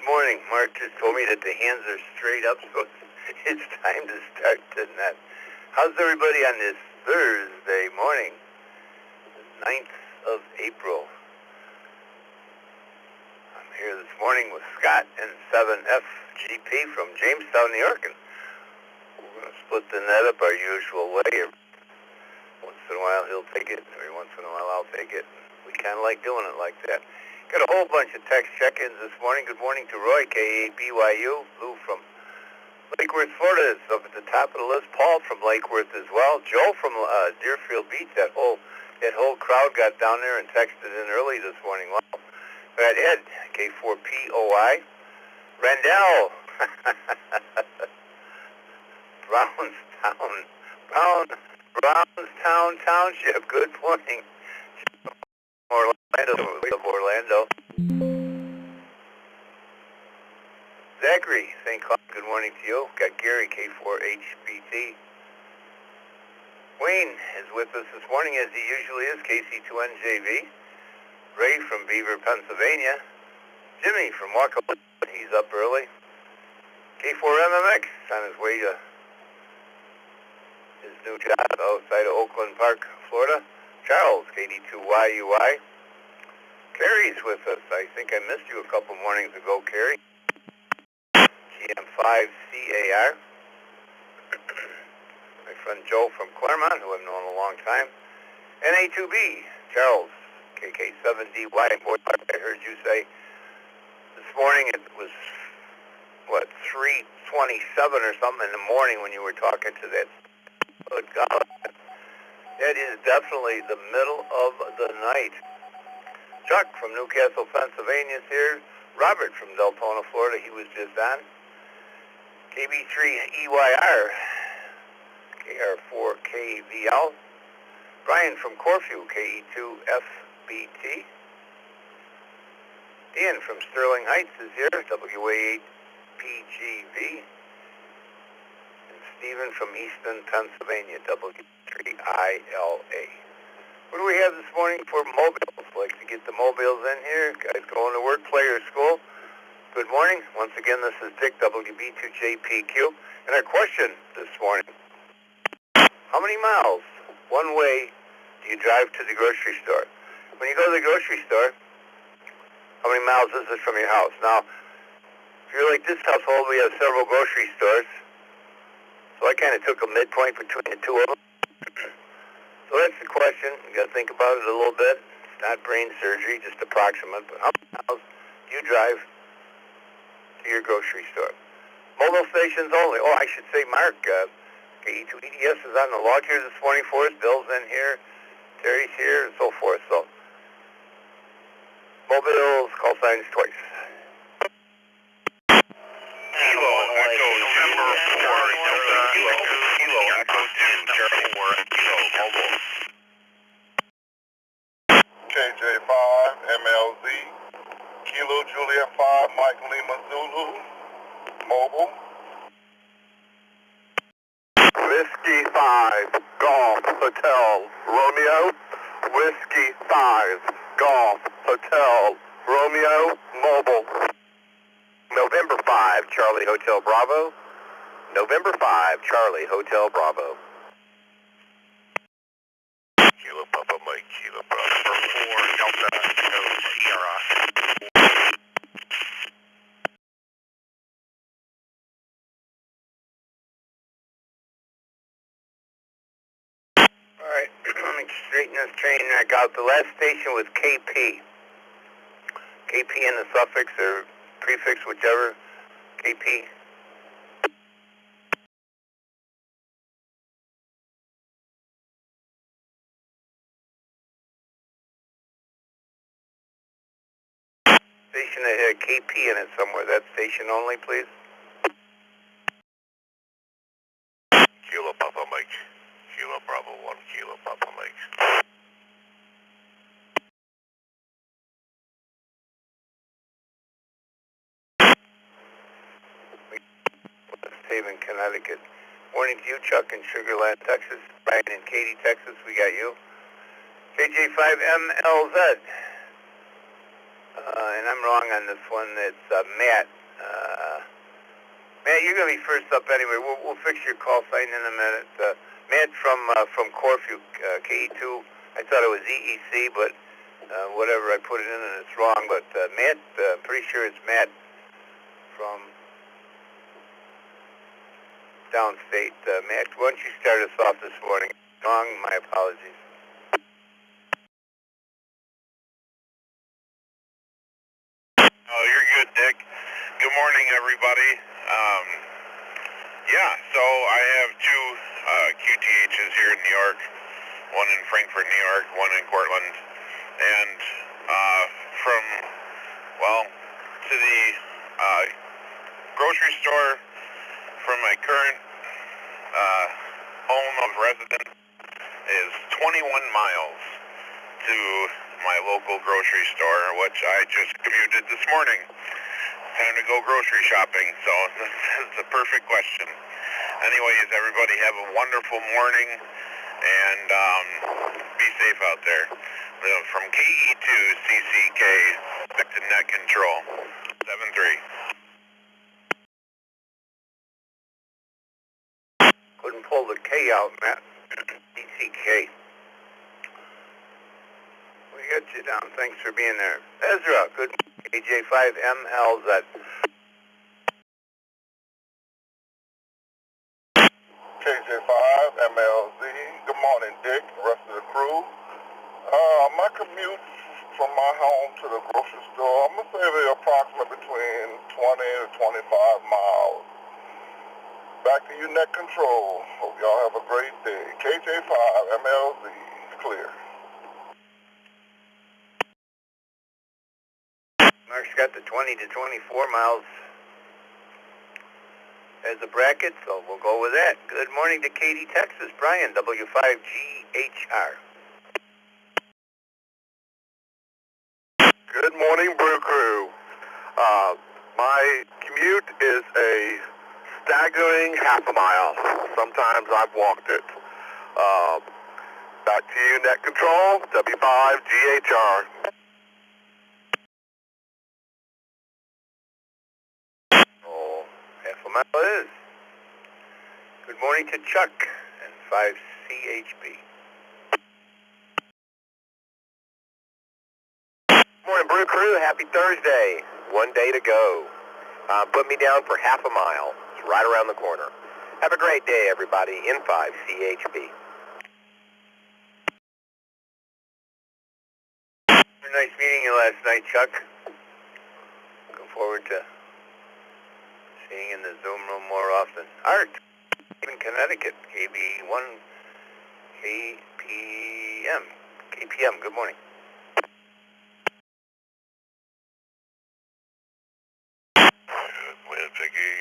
Good morning. Mark just told me that the hands are straight up, so it's time to start the net. How's everybody on this Thursday morning, 9th of April? I'm here this morning with Scott and 7FGP from Jamestown, New York, and we're going to split the net up our usual way. Once in a while he'll take it, every once in a while I'll take it. We kind of like doing it like that. Got a whole bunch of text check-ins this morning. Good morning to Roy, KABYU. Lou from Lake Worth, Florida is up at the top of the list. Paul from Lake Worth as well. Joe from Deerfield Beach. That whole crowd got down there and texted in early this morning. Well, we got Ed, K4POI. Randall. Brownstown Township. Good morning. Orlando. Zachary, St. Cloud, good morning to you. Got Gary, K4HBT. Wayne is with us this morning, as he usually is, KC2NJV. Ray from Beaver, Pennsylvania. Jimmy from Waco, he's up early. K4MMX on his way to his new job outside of Oakland Park, Florida. Charles, KD2YUI. Carrie's with us. I think I missed you a couple mornings ago, Carrie. GM5CAR. My friend Joe from Claremont, who I've known a long time. NA2B, Charles, KK7DY. Boy, I heard you say this morning it was, 3:27 or something in the morning when you were talking to that. Good God. That is definitely the middle of the night. Chuck from Newcastle, Pennsylvania is here. Robert from Deltona, Florida, he was just on. KB3EYR, KR4KVL. Brian from Corfu, KE2FBT. Ian from Sterling Heights is here, WA8PGV. Stephen from Easton, Pennsylvania, W3ILA. What do we have this morning for mobiles? Like to get the mobiles in here. Guys going to work, player school. Good morning. Once again, this is Dick, WB2JPQ. And our question this morning, how many miles one way do you drive to the grocery store? When you go to the grocery store, how many miles is it from your house? Now, if you're like this household, we have several grocery stores. So I kind of took a midpoint between the two of them. So that's the question. You got to think about it a little bit. It's not brain surgery, just approximate. But how many miles do you drive to your grocery store? Mobile stations only. Oh, I should say, Mark, KE2EDS is on the log here this morning for us. Bill's in here. Terry's here, and so forth. So mobiles, call signs twice. Kilo, Echo, November 4, Delta, Kilo, Echo 2, Charlie 4, Kilo, mobile. KJ5, MLZ, Kilo, Juliet 5, Mike Lima Zulu, mobile. Whiskey 5, Golf, Hotel, Romeo. Whiskey 5, Golf, Hotel, Romeo, mobile. November 5, Charlie Hotel Bravo. November 5, Charlie Hotel Bravo. Kilo Papa Mike, Kilo Bravo 4, Delta, Echo, Sierra. Alright, let me straighten this train back out. The last station was KP. KP and the suffix or prefix, whichever. KP. Station that had KP in it somewhere. That station only, please. Kilo Papa Mike, Kilo Bravo 1, Kilo Papa Mike. West Haven, Connecticut. Morning to you, Chuck in Sugar Land, Texas. Brian in Katy, Texas, we got you. KJ5MLZ. And I'm wrong on this one. It's Matt. Matt, you're going to be first up anyway. We'll fix your call sign in a minute. Matt from Corfu, KE2. I thought it was EEC, but whatever, I put it in and it's wrong. But Matt, pretty sure it's Matt from downstate. Matt, why don't you start us off this morning? Wrong, my apologies. Oh, you're good, Dick. Good morning, everybody. Yeah, so I have two QTHs here in New York, one in Frankfort, New York, one in Cortland, and from, well, to the grocery store from my current home of residence is 21 miles to my local grocery store, which I just commuted this morning. Time to go grocery shopping, so that's the perfect question. Anyways, everybody have a wonderful morning, and be safe out there. From KE2 CCK, back to net control, 7-3. Couldn't pull the K out, Matt. DCK. We got you down. Thanks for being there. Ezra, good. AJ5MLZ. KJ5MLZ. Good morning, Dick, the rest of the crew. My commute from my home to the grocery store, I'm going to say they're approximately between 20 to 25 miles. Back to you, net control. Hope y'all have a great day. KJ5MLZ, clear. Mark's got the 20 to 24 miles as a bracket, so we'll go with that. Good morning to Katy, Texas. Brian, W5GHR. Good morning, Brew Crew. My commute is a staggering half a mile. Sometimes I've walked it. Back to you, net control, W5GHR. Oh, half a mile it is. Good morning to Chuck and 5CHB. Morning, Brew Crew. Happy Thursday. One day to go. Put me down for half a mile. It's right around the corner. Have a great day, everybody. N5CHB. Nice meeting you last night, Chuck. Looking forward to seeing you in the Zoom room more often. Art, in Connecticut, KB1 KPM. Good morning. Good Piggy,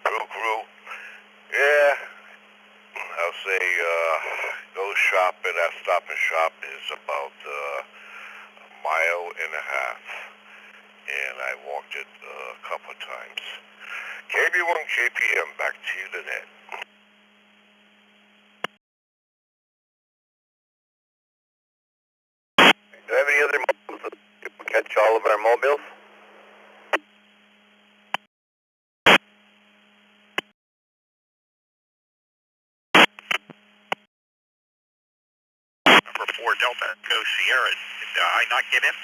Brew Crew. Yeah, I'll say go shopping at Stop and Shop is about a mile and a half, and I walked it a couple of times. KB1 KPM, back to you, the net. Do you have any other mobiles? We'll catch all of our mobiles. Number 4 Delta, Go Sierra. Did I not get in?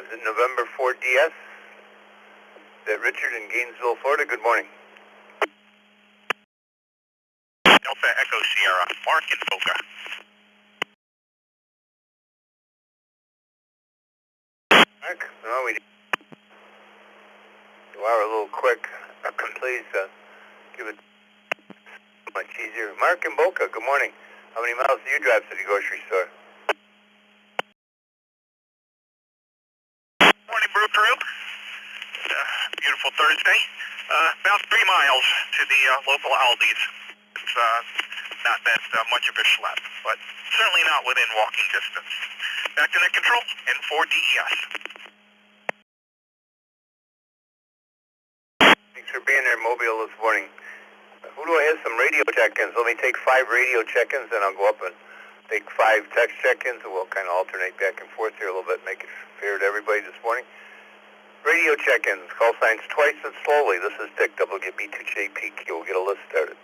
Is it November 4 DS? Is that Richard in Gainesville, Florida? Good morning. Delta Echo Sierra, Mark in Boca. Mark? No, you are a little quick. Please give it much easier. Mark in Boca, good morning. How many miles do you drive to the grocery store? Morning, Brew Crew. Beautiful Thursday. About 3 miles to the local Aldi's. It's not that much of a schlep, but certainly not within walking distance. Back to net control, N4DES. Thanks for being there, Mobile, this morning. Who do I have some radio check-ins? Let me take 5 radio check-ins, and I'll go up and take 5 text check-ins, and we'll kind of alternate back and forth here a little bit, make it fair to everybody this morning. Radio check-ins, call signs twice and slowly. This is Dick, WB2JPQ. We'll get a list started.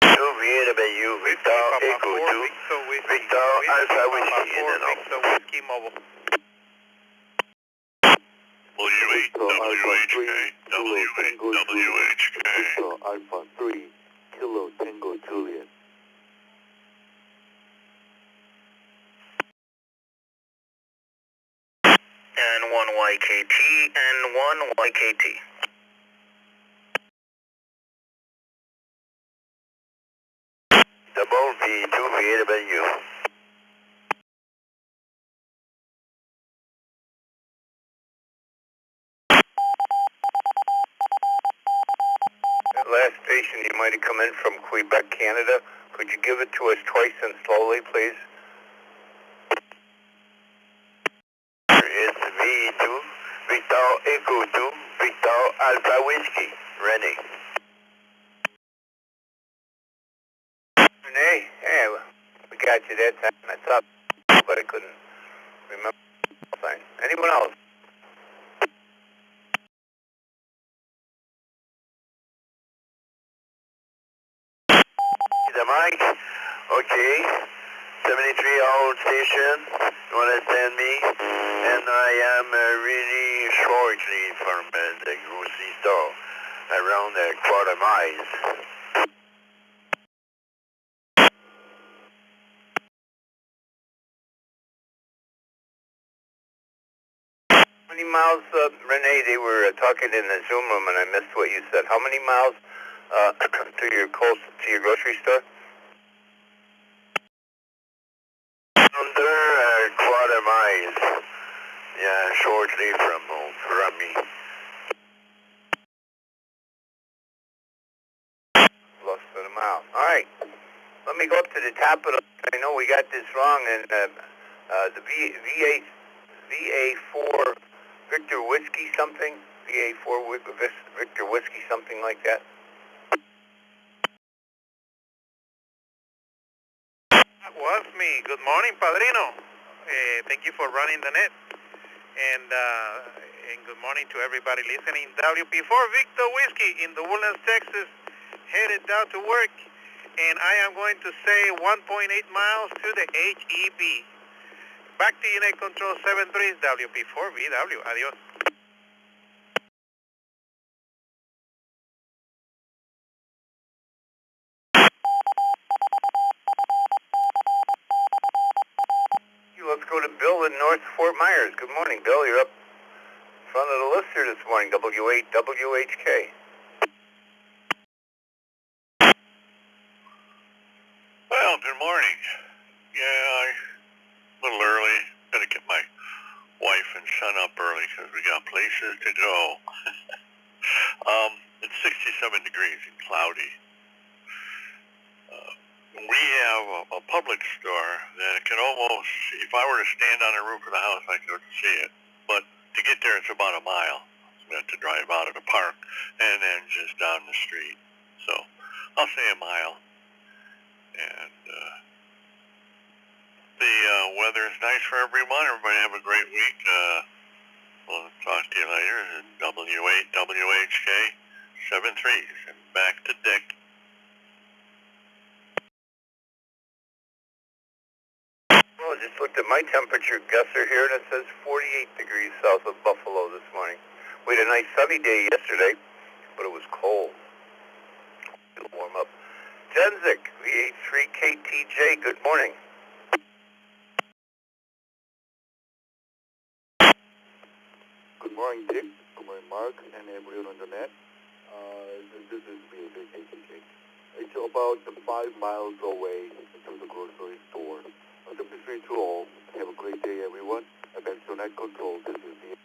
VW, Victor, Echo 2, Victor, Alpha Whiskey, in and out. Victor Whiskey Mobile. W8, WHK, WHK. Alpha 3, Kilo Tango Juliet. And 1YKT, and 1YKT. Double V2 VW. That last station, you might have come in from Quebec, Canada. Could you give it to us twice and slowly, please? It's V2, Victor Echo 2, Victor Alpha Whiskey, Rennie. Renee, yeah, we got you that time. I thought, but I couldn't remember. Fine. Anyone else? The mic, okay. 73 old station, you want to send me? And I am really shortly from the grocery store, around a quarter miles. How many miles, Renee, they were talking in the Zoom room and I missed what you said. How many miles to your grocery store? Under a quarter miles. Yeah, shortly from me. Less than a mile. All right. Let me go up to the top of the... I know we got this wrong, and the VA4 Victor Whiskey something? VA4 Victor Whiskey something like that? That was me. Good morning, Padrino. Thank you for running the net. And good morning to everybody listening. WP4 Victor Whiskey in the Woodlands, Texas, headed down to work. And I am going to say 1.8 miles to the HEB. Back to Unit Control 73, WP4 VW. Adios. Let's go to Bill in North Fort Myers. Good morning, Bill. You're up in front of the list here this morning, W8 WHK. Well, good morning. Yeah, a little early. Got to get my wife and son up early because we got places to go. It's 67 degrees and cloudy. We have a public store that can almost, if I were to stand on the roof of the house, I could see it. But to get there, it's about a mile. We have to drive out of the park and then just down the street. So I'll say a mile. And the weather is nice for everyone. Everybody have a great week. We'll talk to you later. W8 WHK 73s. And back to Dick. Well, I just looked at my temperature guesser here, and it says 48 degrees south of Buffalo this morning. We had a nice sunny day yesterday, but it was cold. It'll warm up. Jenzik, VH3KTJ, good morning. Good morning, Dick. Good morning, Mark, and everyone on the net. This is VH3KTJ. It's about 5 miles away from the grocery store. Simply free to all. Have a great day, everyone. Against your net control, this is the DJ.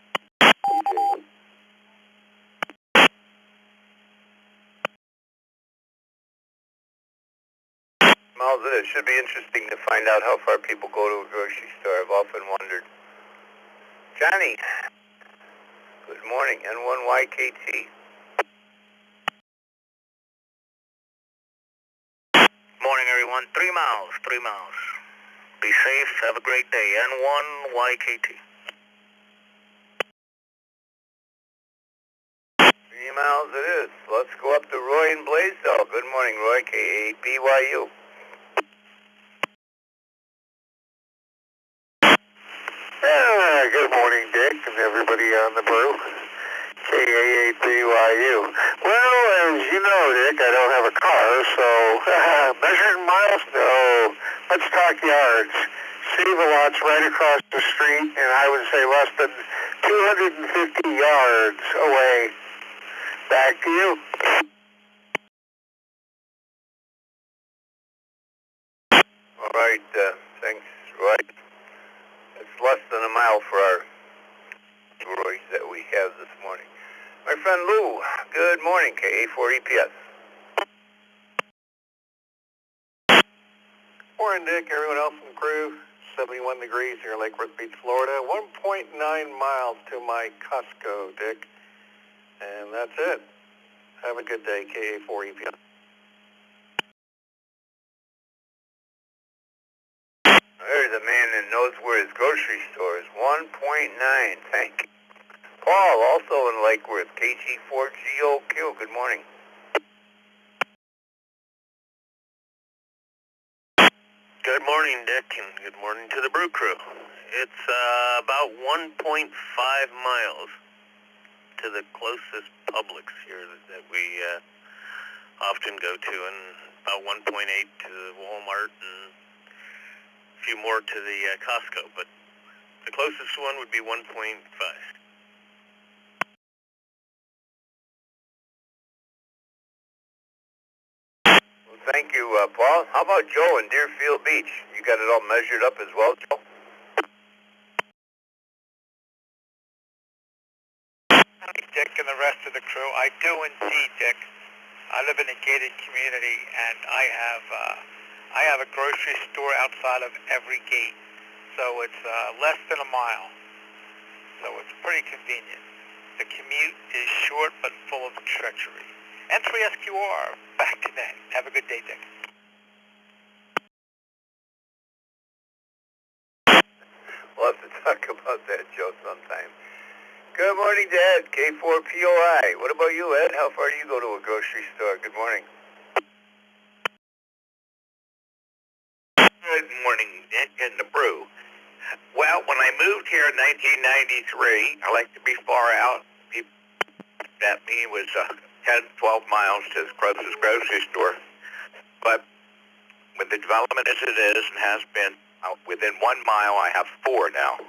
Miles, it should be interesting to find out how far people go to a grocery store. I've often wondered. Johnny, good morning, N1YKT. everyone. 3 miles, 3 miles. Be safe, have a great day. N1 YKT. 3 miles it is. Let's go up to Roy in Blaisdell. Good morning, Roy, K8BYU. Good morning, Dick, and everybody on the brew. KA8BYU. Well, as you know, Dick, I don't have a car, so measuring miles? No. Let's talk yards. Save-A-Lot's right across the street, and I would say less than 250 yards away. Back to you. All right, thanks, Roy. It's less than a mile for our Roys that we have this morning. My friend Lou, good morning, KA4EPS. Morning, Dick. Everyone else in the crew. 71 degrees here in Lake Worth Beach, Florida. 1.9 miles to my Costco, Dick. And that's it. Have a good day, KA4EPS. There's a man that knows where his grocery store is. 1.9. Thank you. Paul, also in Lake Worth, KG4GOQ. Good morning. Good morning, Dick, and good morning to the brew crew. It's about 1.5 miles to the closest Publix here that we often go to, and about 1.8 to the Walmart, and a few more to the Costco, but the closest one would be 1.5. Well, thank you, Paul. How about Joe in Deerfield Beach? You got it all measured up as well, Joe? Dick and the rest of the crew. I do indeed, Dick. I live in a gated community, and I have a grocery store outside of every gate, so it's less than a mile. So it's pretty convenient. The commute is short but full of treachery. N3SQR, back to net. Have a good day, Dick. We'll have to talk about that, Joe, sometime. Good morning, Dad. K4POI. What about you, Ed? How far do you go to a grocery store? Good morning. Good morning, Dick and the brew. Well, when I moved here in 1993, I like to be far out. That me was 10, 12 miles to the closest grocery store. But with the development as it is and has been, within 1 mile, I have 4 now.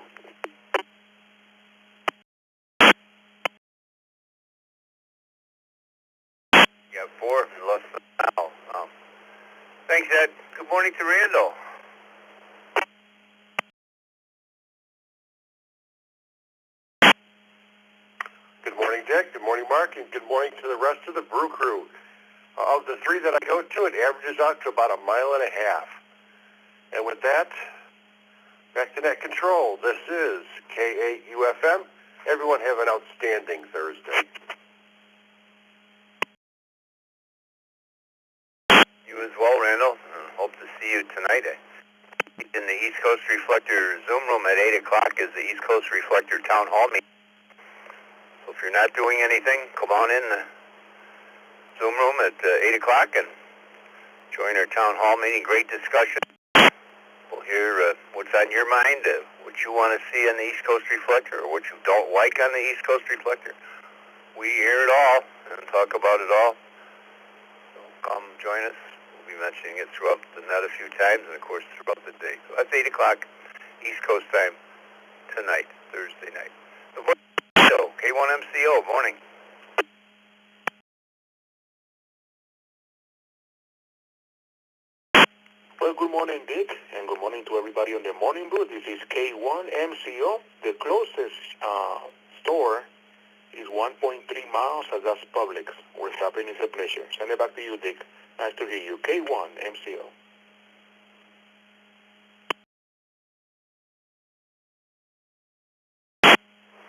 You got 4 in less than a mile. Thanks, Ed. Good morning to Randall. Good morning, Dick. Good morning, Mark. And good morning to the rest of the brew crew. Of the 3 that I go to, it averages out to about 1.5 miles. And with that, back to net control. This is K8UFM. Everyone have an outstanding Thursday. You as well, Randall. Hope to see you tonight. In the East Coast Reflector Zoom room at 8 o'clock is the East Coast Reflector Town Hall meeting. So if you're not doing anything, come on in the Zoom room at 8 o'clock and join our Town Hall meeting. Great discussion. We'll hear what's on your mind, what you want to see on the East Coast Reflector, or what you don't like on the East Coast Reflector. We hear it all and talk about it all. So come join us. We'll be mentioning it throughout the net a few times, and of course throughout the day. So that's 8 o'clock East Coast time tonight, Thursday night. So K1MCO, morning. Well, good morning, Dick, and good morning to everybody on the morning brew. This is K1MCO. The closest store is 1.3 miles, and that's Publix. We're stopping. It's a pleasure. Send it back to you, Dick. Nice to hear you. K1MCO.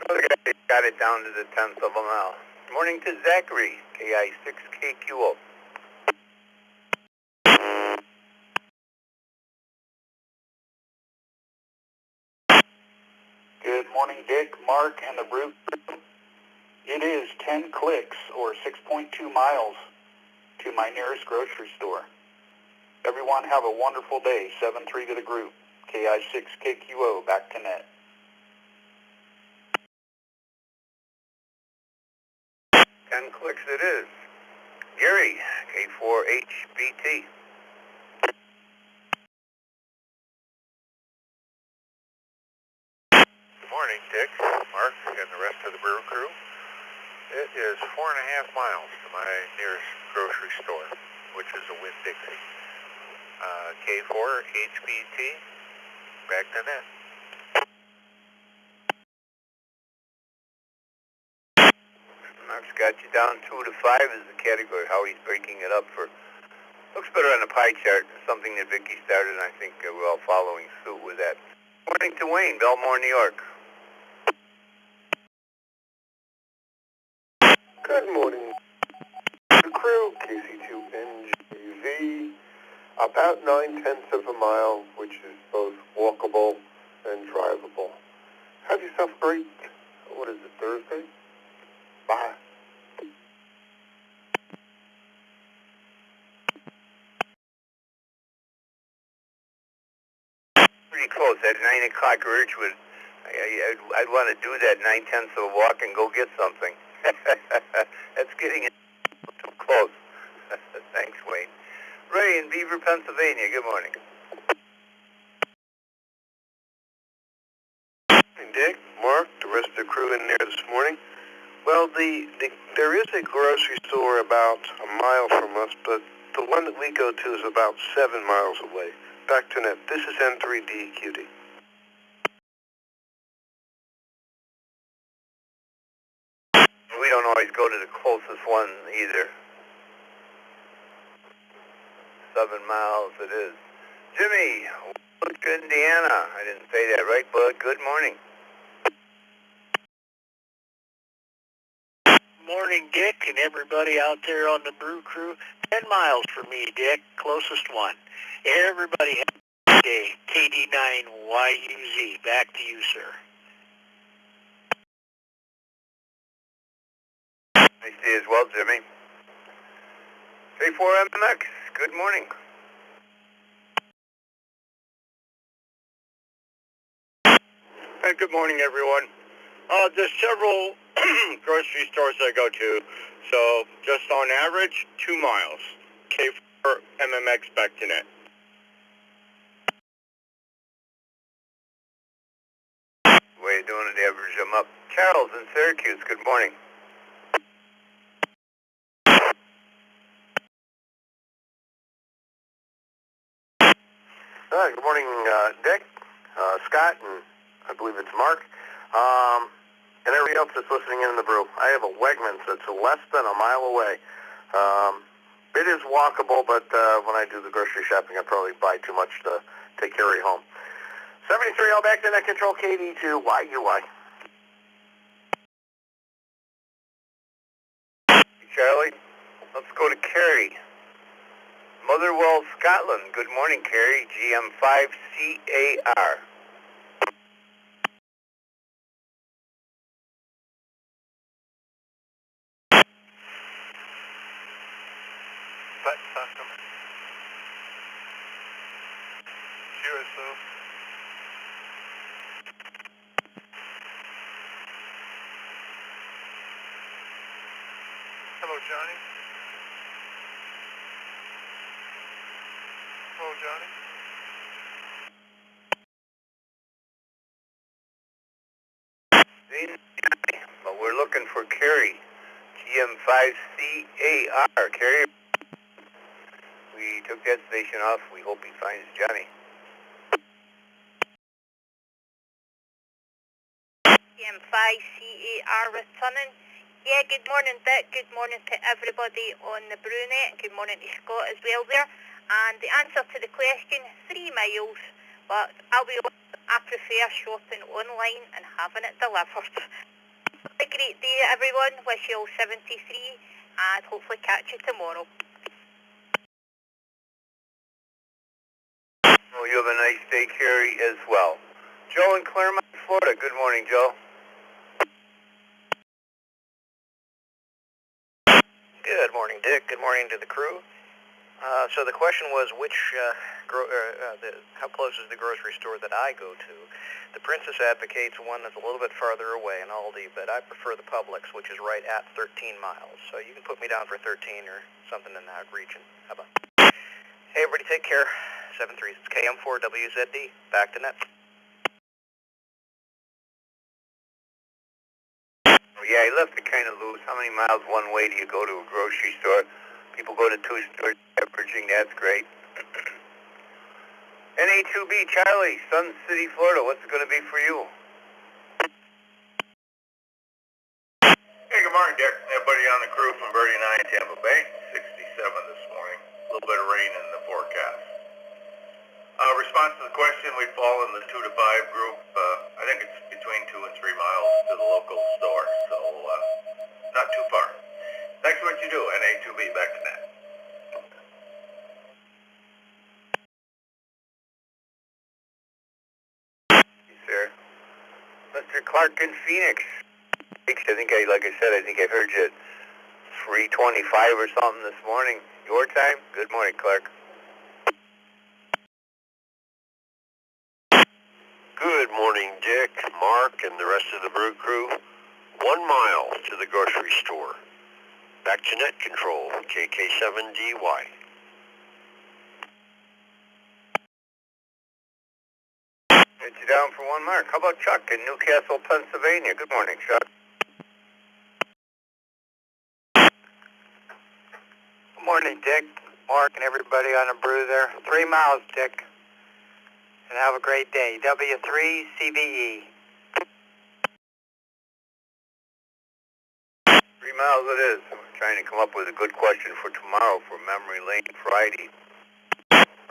Okay, got it down to the 10th of a mile. Morning to Zachary, KI6KQO. morning, Dick, Mark, and the Brew Crew. It is 10 clicks, or 6.2 miles, to my nearest grocery store. Everyone have a wonderful day. 7-3 to the group. KI6KQO, back to net. 10 clicks it is. Gary, K4HBT. Good morning, Dick, Mark, and the rest of the Brew Crew. It is 4.5 miles to my nearest grocery store, which is a Winn-Dixie. K4HBT, back to net. Mark's got you down 2 to 5 is the category, how he's breaking it up for. Looks better on the pie chart, something that Vicky started, and I think we're all following suit with that. Morning to Wayne, Belmore, New York. Good morning, the crew, KC2NGV. About 9/10 of a mile, which is both walkable and drivable. Have yourself a great, what is it, Thursday? Bye. Pretty close. That 9 o'clock urge would, I'd want to do that 9/10 of a walk and go get something. That's getting it too close. Thanks, Wayne. Ray in Beaver, Pennsylvania. Good morning. Dick, Mark, the rest of the crew in there this morning. Well, there is a grocery store about a mile from us, but the one that we go to is about 7 miles away. Back to net. This is N3DQD. We don't always go to the closest one either. 7 miles it is. Jimmy, Indiana. I didn't say that right, but good morning. Morning, Dick, and everybody out there on the Brew Crew. 10 miles for me, Dick, closest one. Everybody have a good day. KD9YUZ, back to you, sir. Nice day as well, Jimmy. K4MX, good morning. Hey, good morning, everyone. There's several grocery stores I go to, so just on average, 2 miles. K4MMX, back to net. Way of doing it, average them up. Charles in Syracuse, good morning. Good morning, Dick, Scott, and I believe it's Mark, and everybody else that's listening in the brew. I have a Wegmans that's less than a mile away. It is walkable, but when I do the grocery shopping, I probably buy too much to carry home. 73, all back to net control, KD2YUY. Charlie, let's go to Kerry. Motherwell, Scotland. Good morning, Kerry. GM5CAR. Button custom. Cheers, Lou. Hello, Johnny. Hello, Johnny. But we're looking for Kerry. GM5CAR. Kerry. We took that station off. We hope he finds Johnny. GM5CAR returning. Yeah, good morning, Dick. Good morning to everybody on the Brewnet. Good morning to Scott as well there. And the answer to the question, 3 miles. But I'll be honest, I prefer shopping online and having it delivered. Have a great day, everyone. Wish you all 73 and hopefully catch you tomorrow. Well, you have a nice day, Kerry, as well. Joe in Claremont, Florida. Good morning, Joe. Good morning, Dick. Good morning to the crew. So the question was, how close is the grocery store that I go to? The Princess advocates one that's a little bit farther away, an Aldi, but I prefer the Publix, which is right at 13 miles. So you can put me down for 13 or something in that region. How about? Hey, everybody, take care. 7-3. It's KM4WZD. Back to net. Yeah, he left it kind of loose. How many miles one way do you go to a grocery store? People go to 2 stores averaging. That's great. NA2B, Charlie, Sun City, Florida. What's it going to be for you? Hey, good morning, Dick. Everybody on the crew from Birdie and I in Tampa Bay. 67 this morning. A little bit of rain in the forecast. Response to the question, we fall in the 2 to 5 group. I think it's between 2 and 3 miles to the local store, so not too far. Thanks for what you do, NA2B. Back to net. Sir. Mr. Clark in Phoenix. Like I said, I think I heard you at 3:25 or something this morning. Your time? Good morning, Clark. Good morning, Dick, Mark, and the rest of the Brew crew. 1 mile to the grocery store. Back to net control, KK7DY. Get you down for 1 mark. How about Chuck in Newcastle, Pennsylvania? Good morning, Chuck. Good morning, Dick, Mark, and everybody on the brew there. 3 miles, Dick. And have a great day. W3CBE. 3 miles it is. I'm trying to come up with a good question for tomorrow for Memory Lane Friday.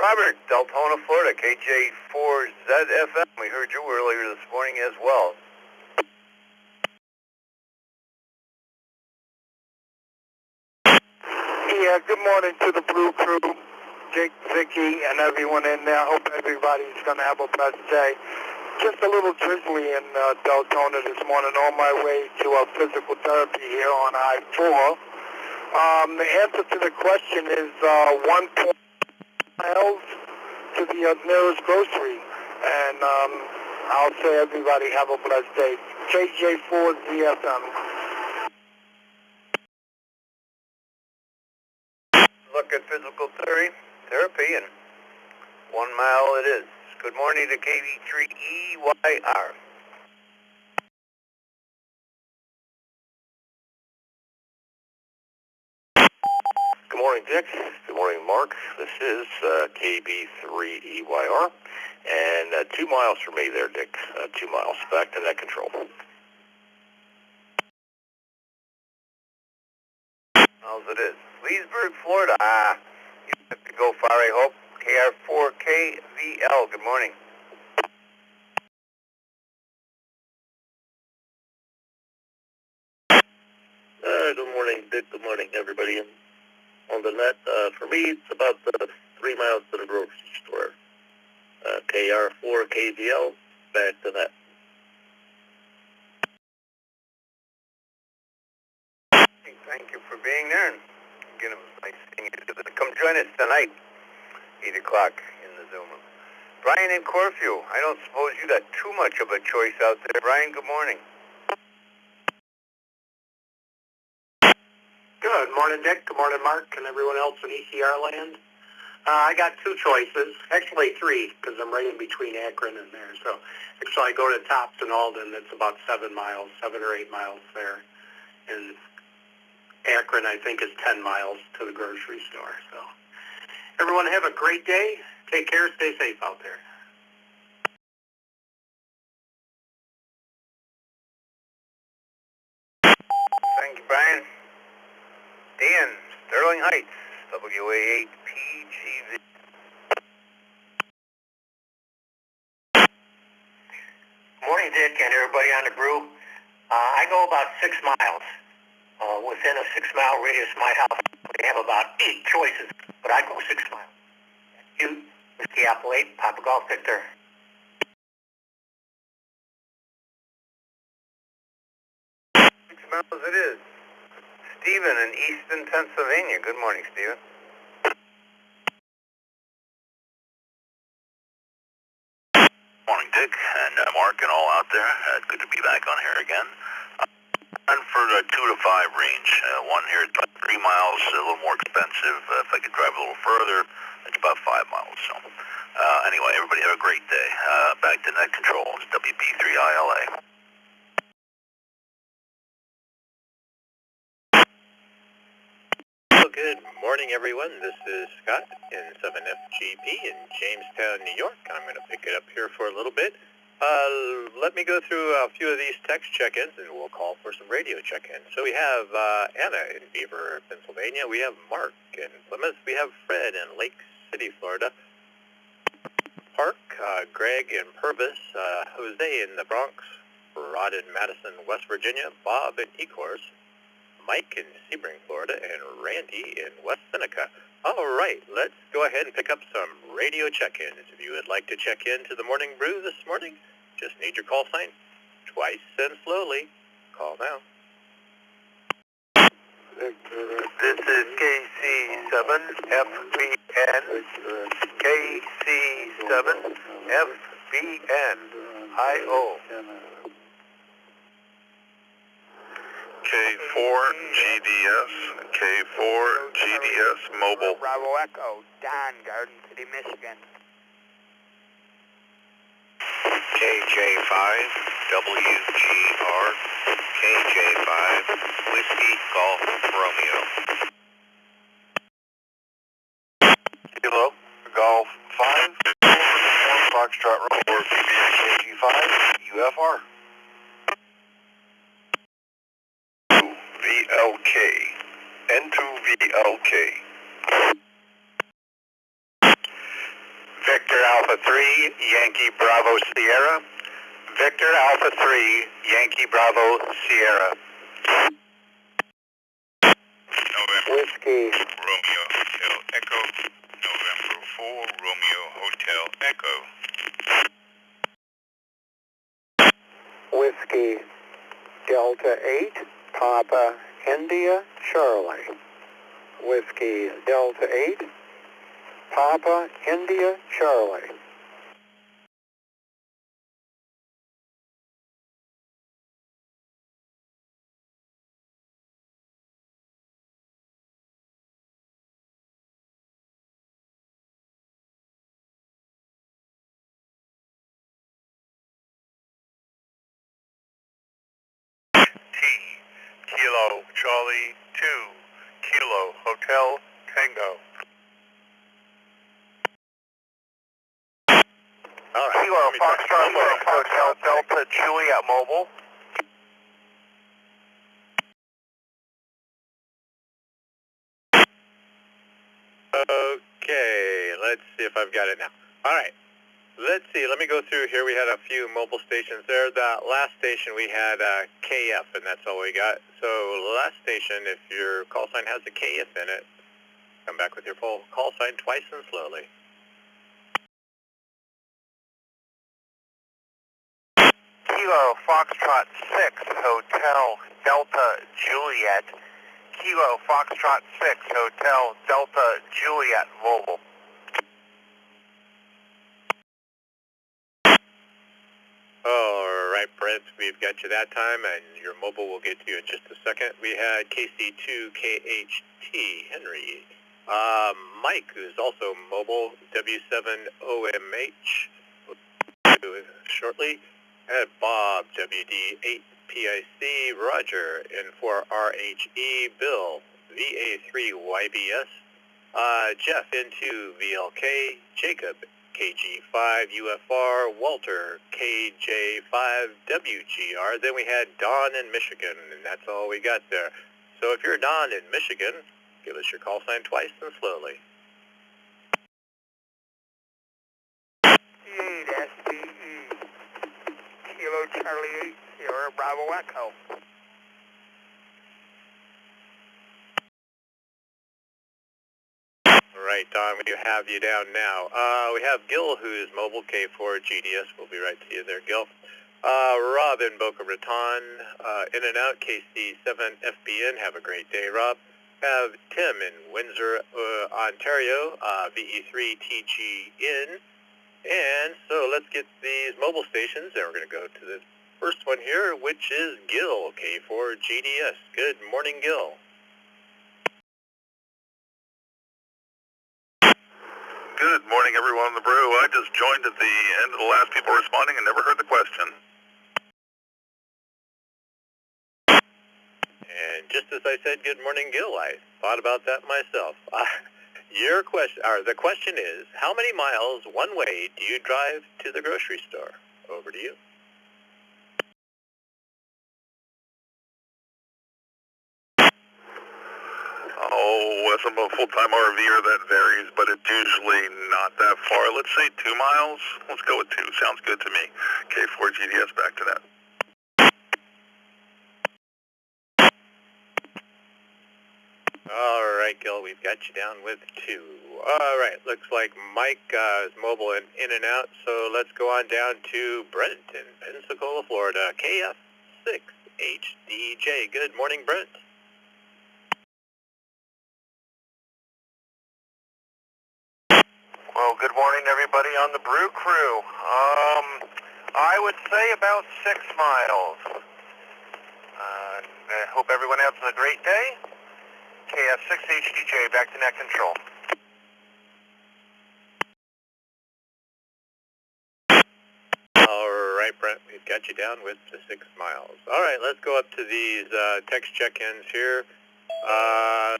Robert, Deltona, Florida, KJ4ZFM. We heard you earlier this morning as well. Yeah, good morning to the Blue Crew, Jake, Vicky, and everyone in there. I hope everybody's going to have a blessed day. Just a little drizzly in Deltona this morning on my way to physical therapy here on I-4. The answer to the question is 1 miles to the nearest grocery. And I'll say everybody have a blessed day. KJ4ZFM. Look at physical therapy, and 1 mile it is. Good morning to KV3EYR. Good morning, Dick. Good morning, Mark. This is KB3EYR, and 2 miles from me there, Dick. 2 miles. Back to net control. Miles it is. Leesburg, Florida. You don't have to go far, I hope. KR4KVL. Good morning. Good morning, Dick. Good morning, everybody on the net. For me, it's about 3 miles to the grocery store. KR4KVL. Back to net. Thank you for being there. And again, it was nice seeing you. Come join us tonight, 8 o'clock in the Zoom room. Brian in Corfu. I don't suppose you got too much of a choice out there. Brian, good morning. Good morning, Dick. Good morning, Mark, and everyone else in ECR land. I got 2 choices, actually 3, because I'm right in between Akron and there. So I go to Thompson, Alden. It's about 7 miles, 7 or 8 miles there. And Akron, I think, is 10 miles to the grocery store. So everyone have a great day. Take care. Stay safe out there. Thank you, Brian. Dan, Sterling Heights, WA8PGV. Morning, Dick, and everybody on the brew. I go about 6 miles. Within a 6-mile radius of my house, we have about 8 choices, but I go 6 miles. You, Whiskey Apple 8, Papa Golf Victor. miles it is. Stephen in Easton, Pennsylvania. Good morning, Stephen. Morning, Dick, and Mark, and all out there. Good to be back on here again. And for the 2 to 5 range, one here at 3 miles, a little more expensive. If I could drive a little further, it's about 5 miles. So, anyway, everybody have a great day. Back to net control. It's WB3ILA. Good morning, everyone. This is Scott in 7FGP in Jamestown, New York. I'm going to pick it up here for a little bit. Let me go through a few of these text check-ins, and we'll call for some radio check-ins. So we have Anna in Beaver, Pennsylvania. We have Mark in Plymouth. We have Fred in Lake City, Florida. Park, Greg in Purvis, Jose in the Bronx, Rod in Madison, West Virginia, Bob in Ecorse, Mike in Sebring, Florida, and Randy in West Seneca. All right, let's go ahead and pick up some radio check-ins. If you would like to check in to the Morning Brew this morning, just need your call sign twice and slowly. Call now. This is KC7FBN. KC7FBN. IO. K4GDS, K4GDS Mobile. Bravo Echo, Don, Garden City, Michigan. KJ5WGR, KJ5 Whiskey Golf Romeo. Kilo, Golf 5, Foxtrot Rover, KG5, UFR. VLK, N2VLK. Victor Alpha 3, Yankee Bravo Sierra. Victor Alpha 3, Yankee Bravo Sierra. November Whiskey. Romeo Hotel Echo. November 4 Romeo Hotel Echo. Whiskey. Delta 8, Papa India Charlie. Whiskey Delta 8, Papa India Charlie. Kilo Charlie 2, Kilo Hotel Tango. All right. Kilo Foxtrot Hotel Delta Juliet Mobile. Okay, let's see if I've got it now. All right, let's see. Let me go through here. We had a few mobile stations there. That last station we had KF, and that's all we got. So last station, if your call sign has a KF in it, come back with your full call sign twice and slowly. Kilo Foxtrot 6 Hotel Delta Juliet. Kilo Foxtrot 6 Hotel Delta Juliet Mobile. All right, Brent, we've got you that time, and your mobile will get to you in just a second. We had KC2KHT, Henry. Mike, who's also mobile, W7OMH, shortly. Had Bob, WD8PIC, Roger, N4RHE, Bill, VA3YBS, Jeff, N2VLK, Jacob, KG5 UFR, Walter, KJ5WGR. Then we had Don in Michigan, and that's all we got there. So if you're Don in Michigan, give us your call sign twice and slowly. SDE, Kilo Charlie 8, Sierra Bravo Echo. Right, Don, we have you down now. We have Gil, who's mobile, K4 GDS. We'll be right to you there, Gil. Rob in Boca Raton, in and out, KC7FBN. Have a great day, Rob. Have Tim in Windsor, Ontario, VE3TGN. And so let's get these mobile stations, and we're going to go to this first one here, which is Gil, K4GDS. Good morning, Gil. Good morning, everyone on the brew. I just joined at the end of the last people responding and never heard the question. And just as I said, good morning, Gil, I thought about that myself. Your question, or the question is, how many miles one way do you drive to the grocery store? Over to you. Oh, as I'm a full-time RVer, that varies, but it's usually not that far. Let's say 2 miles. Let's go with 2. Sounds good to me. K4GDS, back to that. All right, Gil, we've got you down with 2. All right, looks like Mike is mobile and in and out, so let's go on down to Brent in Pensacola, Florida, KF6HDJ. Good morning, Brent. Well, good morning, everybody on the Brew Crew. I would say about 6 miles. I hope everyone has a great day. KF6HDJ, back to net control. All right, Brent, we've got you down with the 6 miles. All right, let's go up to these text check-ins here.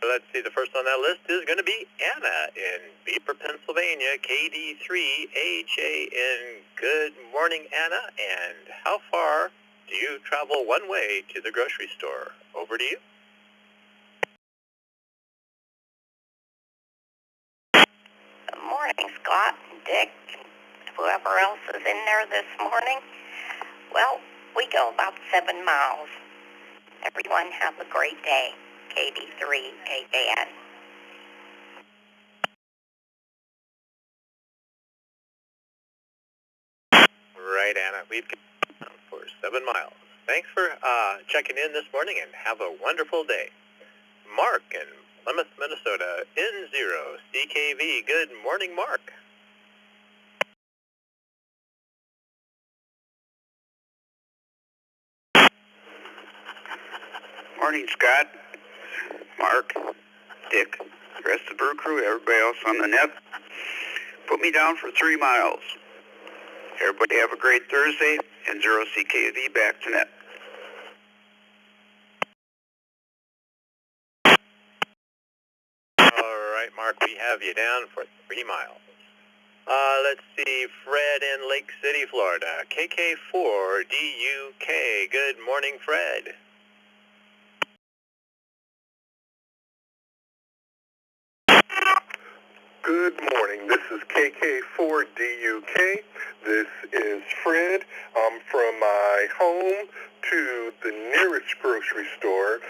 Let's see, the first on that list is going to be Anna in Beaver, Pennsylvania, KD3HAN. Good morning, Anna, and how far do you travel one way to the grocery store? Over to you. Good morning, Scott, Dick, whoever else is in there this morning. Well, we go about 7 miles. Everyone have a great day. KD3HAN. Right, Anna, we've got for 7 miles. Thanks for checking in this morning, and have a wonderful day. Mark in Plymouth, Minnesota, N0CKV. Good morning, Mark. Morning, Scott, Mark, Dick, the rest of the Brew Crew, everybody else on the net. Put me down for 3 miles. Everybody have a great Thursday, and N0CKV, back to net. All right, Mark, we have you down for 3 miles. Let's see, Fred in Lake City, Florida, KK4DUK. Good morning, Fred. Good morning. This is KK4DUK. This is Fred. From my home to the nearest grocery store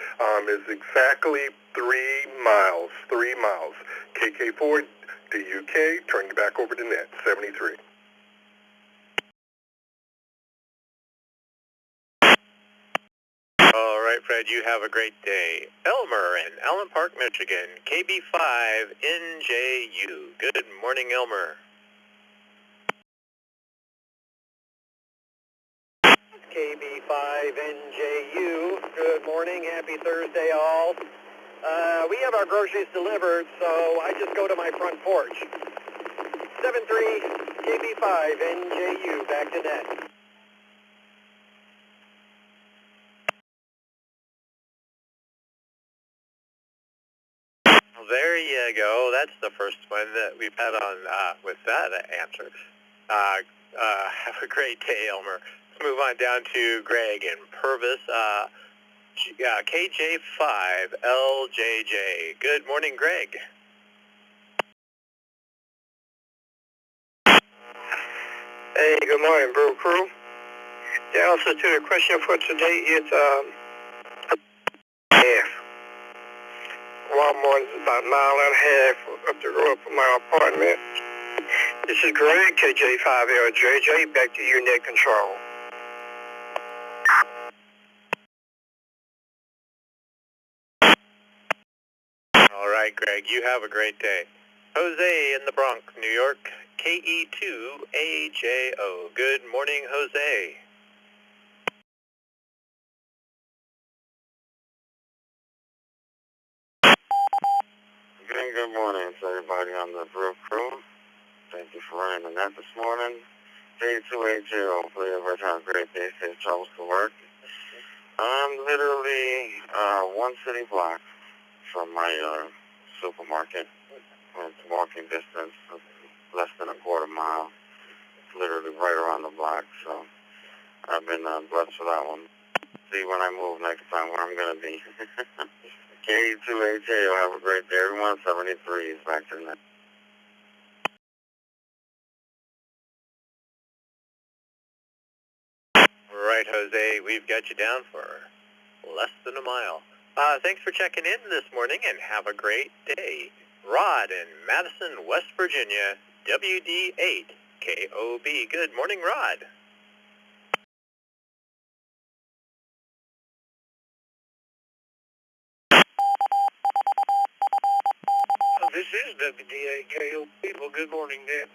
is exactly 3 miles. 3 miles. KK4DUK, turn you back over to net, 73. All right, Fred, you have a great day. Elmer in Allen Park, Michigan, KB5NJU. Good morning, Elmer. KB5NJU. Good morning. Happy Thursday, all. We have our groceries delivered, so I just go to my front porch. 73 KB5NJU. Back to net. Well, there you go. That's the first one that we've had on with that answer. Have a great day, Elmer. Let's move on down to Greg in Purvis, KJ5LJJ. Good morning, Greg. Hey, good morning, Brew Crew. The answer to the question for today is half. Walmart is about a mile and a half up the road from my apartment. This is Greg, KJ5LJJ, back to you, net control. Greg. You have a great day. Jose in the Bronx, New York, KE2AJO. Good morning, Jose. Good morning to everybody on the Brew Crew. Thank you for running the net this morning. K2AJO, hopefully everybody has a great day, safe travels to work. I'm literally one city block from my supermarket. It's walking distance, less than a quarter mile. It's literally right around the block, so I've been blessed for that one. See when I move next time where I'm going to be. K2AJO, have a great day. Everyone, 73 is back to the net. Right, Jose, we've got you down for less than a mile. Thanks for checking in this morning and have a great day. Rod in Madison, West Virginia, WD8KOB. Good morning, Rod. This is WD8KOB. Well, good morning, Nick.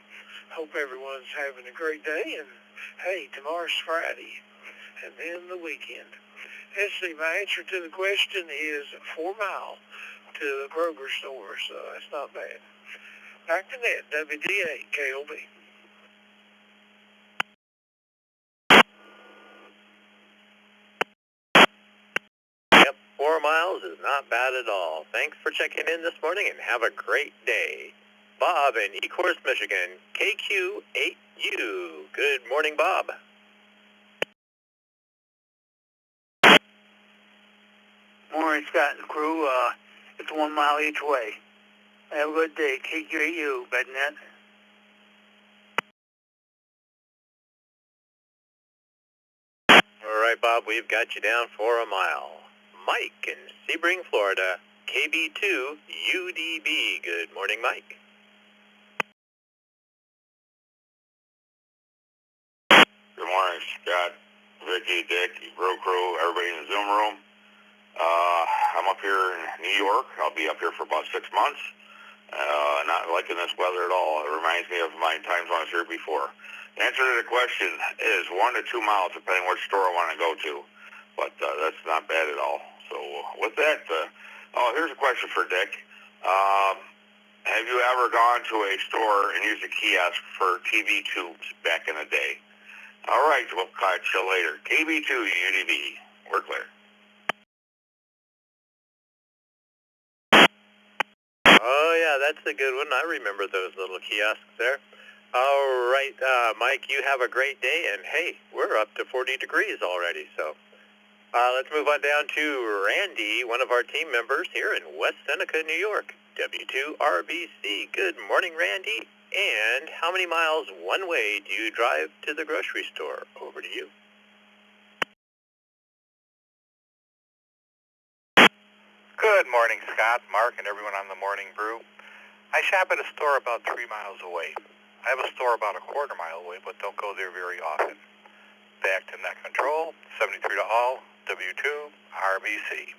Hope everyone's having a great day. And, hey, tomorrow's Friday, and then the weekend. Let's see, my answer to the question is 4 miles to the Kroger store, so that's not bad. Back to that, WD8KOB. Yep, 4 miles is not bad at all. Thanks for checking in this morning and have a great day. Bob in Ecorse, Michigan, KQ8U. Good morning, Bob. Morning, Scott and the crew. It's 1 mile each way. Have a good day. KQ8U, Bednet. All right, Bob, we've got you down for a mile. Mike in Sebring, Florida, KB2UDB. Good morning, Mike. Good morning, Scott, Vicky, Dick, Brew Crew, everybody in the Zoom room. I'm up here in New York. I'll be up here for about 6 months. Not liking this weather at all. It reminds me of my times when I was here before. The answer to the question is 1 to 2 miles, depending which store I want to go to. But that's not bad at all. So with that, here's a question for Dick. Have you ever gone to a store and used a kiosk for TV tubes back in the day? All right, we'll catch you later. KB2 UDB. We're clear. Oh, yeah, that's a good one. I remember those little kiosks there. All right, Mike, you have a great day. And, hey, we're up to 40 degrees already. So let's move on down to Randy, one of our team members here in West Seneca, New York. W2RBC. Good morning, Randy. And how many miles one way do you drive to the grocery store? Over to you. Good morning, Scott, Mark, and everyone on the Morning Brew. I shop at a store about 3 miles away. I have a store about a quarter mile away, but don't go there very often. Back to net control, 73 to all, W2RBC.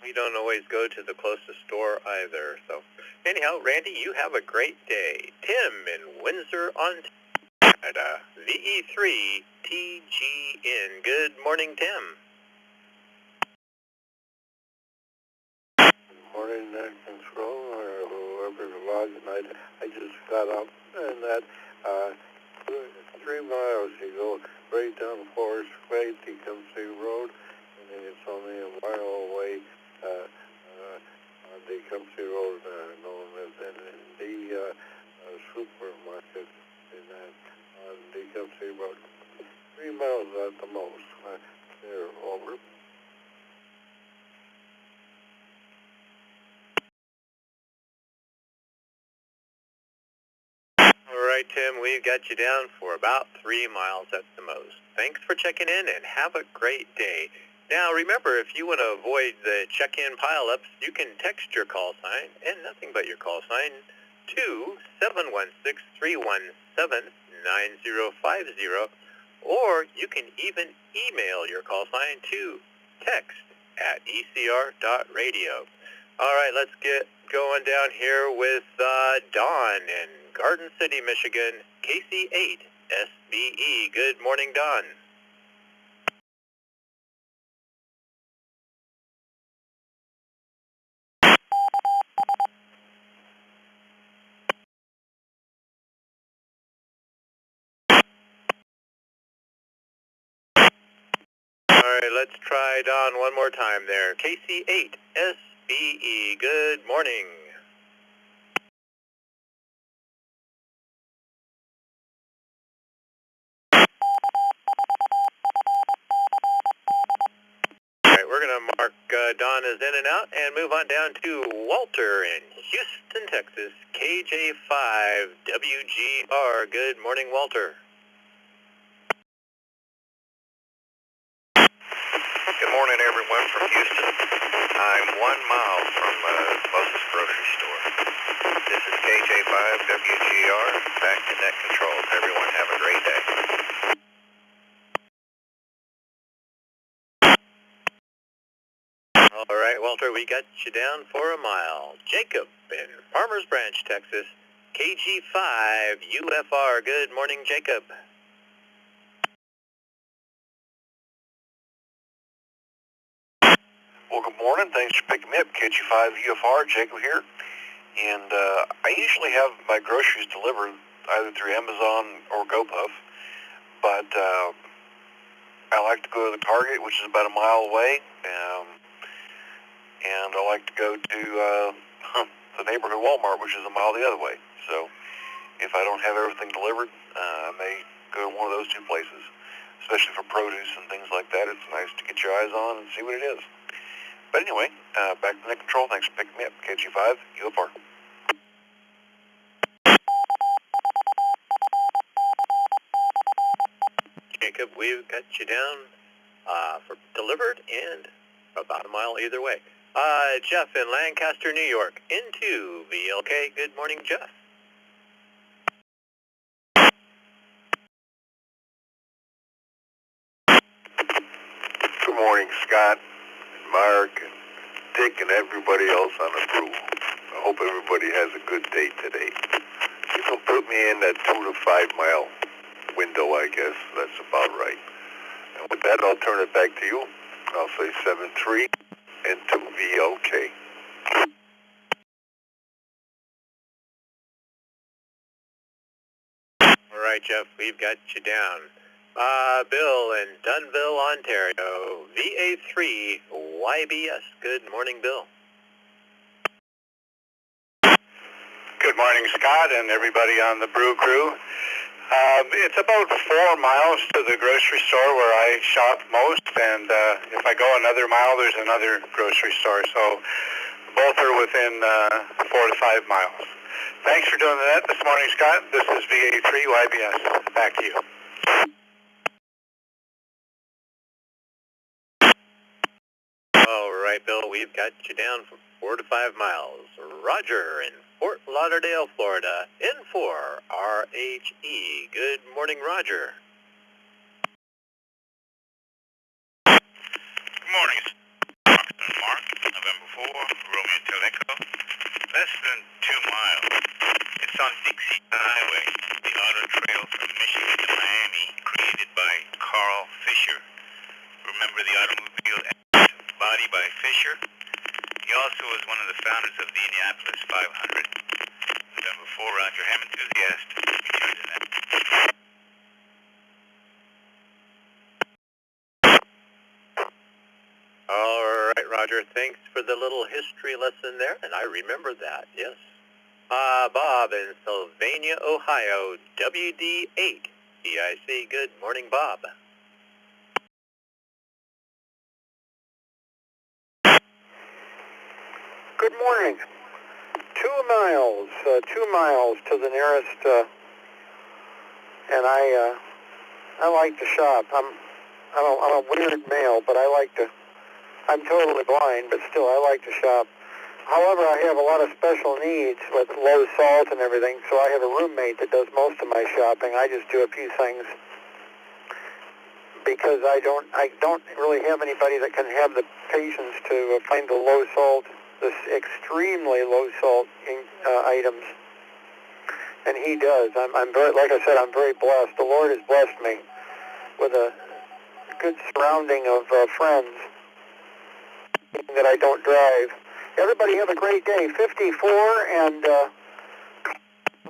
We don't always go to the closest store either. So anyhow, Randy, you have a great day. Tim in Windsor, Ontario, Canada, VE3TGN. Good morning, Tim. Good morning, net control, or whoever's logging. I just got up and that 3 miles you go right down Forest Way to Tecumseh Road, and then it's only a mile away on the Tecumseh Road, known as the supermarket on the Tecumseh Road. 3 miles at the most. They're over. All right, Tim, we've got you down for about 3 miles at the most. Thanks for checking in and have a great day. Now, remember, if you want to avoid the check-in pileups, you can text your call sign, and nothing but your call sign, to 716-317-9050, or you can even email your call sign to text@ecr.radio. All right, let's get going down here with Don in Garden City, Michigan, KC8 SBE. Good morning, Don. All right, let's try Don one more time there. KC8 SBE, good morning. All right, we're going to mark Don as in and out and move on down to Walter in Houston, Texas, KJ5WGR. Good morning, Walter. Good morning, everyone from Houston. I'm 1 mile from the closest grocery store. This is KJ5WGR, back to net control. Everyone have a great day. All right, Walter, we got you down for a mile. Jacob in Farmers Branch, Texas, KG5UFR. Good morning, Jacob. Well, good morning. Thanks for picking me up. KG5UFR, Jacob here. And I usually have my groceries delivered either through Amazon or GoPuff. But I like to go to the Target, which is about a mile away. And I like to go to the neighborhood Walmart, which is a mile the other way. So if I don't have everything delivered, I may go to one of those two places. Especially for produce and things like that. It's nice to get your eyes on and see what it is. But anyway, back to net control. Thanks for picking me up. KG5UFR. Jacob, we've got you down for delivered and about a mile either way. Jeff in Lancaster, New York, into VLK. Good morning, Jeff. Good morning, Scott, Mark, and Dick, and everybody else on the brew. I hope everybody has a good day today. You can put me in that 2 to 5 mile window, I guess. That's about right. And with that, I'll turn it back to you. I'll say 7-3 and 2 VLK. All right, Jeff, we've got you down. Bill in Dunville, Ontario, VA3 YBS. Good morning, Bill. Good morning, Scott, and everybody on the Brew Crew. It's about 4 miles to the grocery store where I shop most, and if I go another mile, there's another grocery store. So both are within 4 to 5 miles. Thanks for doing that this morning, Scott. This is VA3 YBS. Back to you. All right, Bill, we've got you down for 4 to 5 miles. Roger in Fort Lauderdale, Florida, N4 RHE. Good morning, Roger. Good morning, Mark, November 4, Romeo Teleco. Less than 2 miles. It's on Dixie Highway, the auto trail from Michigan to Miami, created by Carl Fisher. Remember the automobile body by Fisher? He also was one of the founders of the Indianapolis 500. November 4, Roger Ham enthusiast. Return to net. All right, Roger, thanks for the little history lesson there, and I remember that, yes. Bob in Sylvania, Ohio, WD8 EIC. Good morning, Bob. Good morning. 2 miles to the nearest, and I like to shop. I'm a weird male, but I'm totally blind, but still I like to shop. However, I have a lot of special needs with low salt and everything, so I have a roommate that does most of my shopping. I just do a few things. because I don't really have anybody that can have the patience to find the low salt, this extremely low salt items, and he does. I'm very, like I said, I'm very blessed. The Lord has blessed me with a good surrounding of friends that I don't drive. Everybody have a great day. 54, and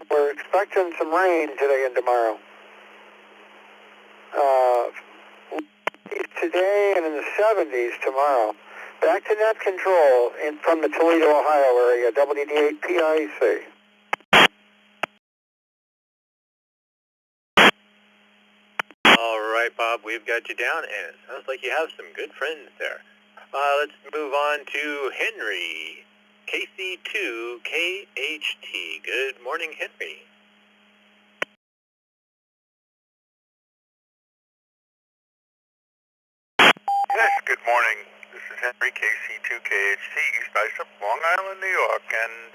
we're expecting some rain today and tomorrow. Today and in the 70s tomorrow. Back to net control from the Toledo, Ohio area, WD8PIC. All right, Bob, we've got you down, and it sounds like you have some good friends there. Let's move on to Henry, KC2KHT. Good morning, Henry. Yes, good morning. This is Henry, KC2KHT, East Islip, Long Island, New York, and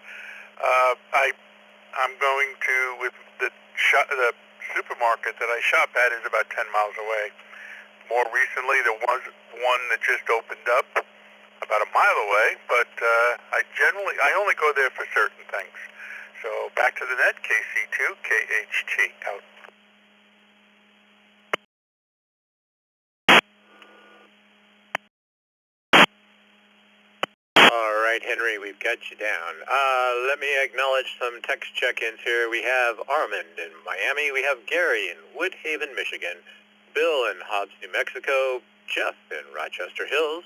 I'm going to, with the supermarket that I shop at is about 10 miles away. More recently, there was one that just opened up about a mile away, but I only go there for certain things. So back to the net, KC2KHT, out. All right, Henry, we've got you down. Let me acknowledge some text check-ins here. We have Armand in Miami. We have Gary in Woodhaven, Michigan. Bill in Hobbs, New Mexico. Jeff in Rochester Hills.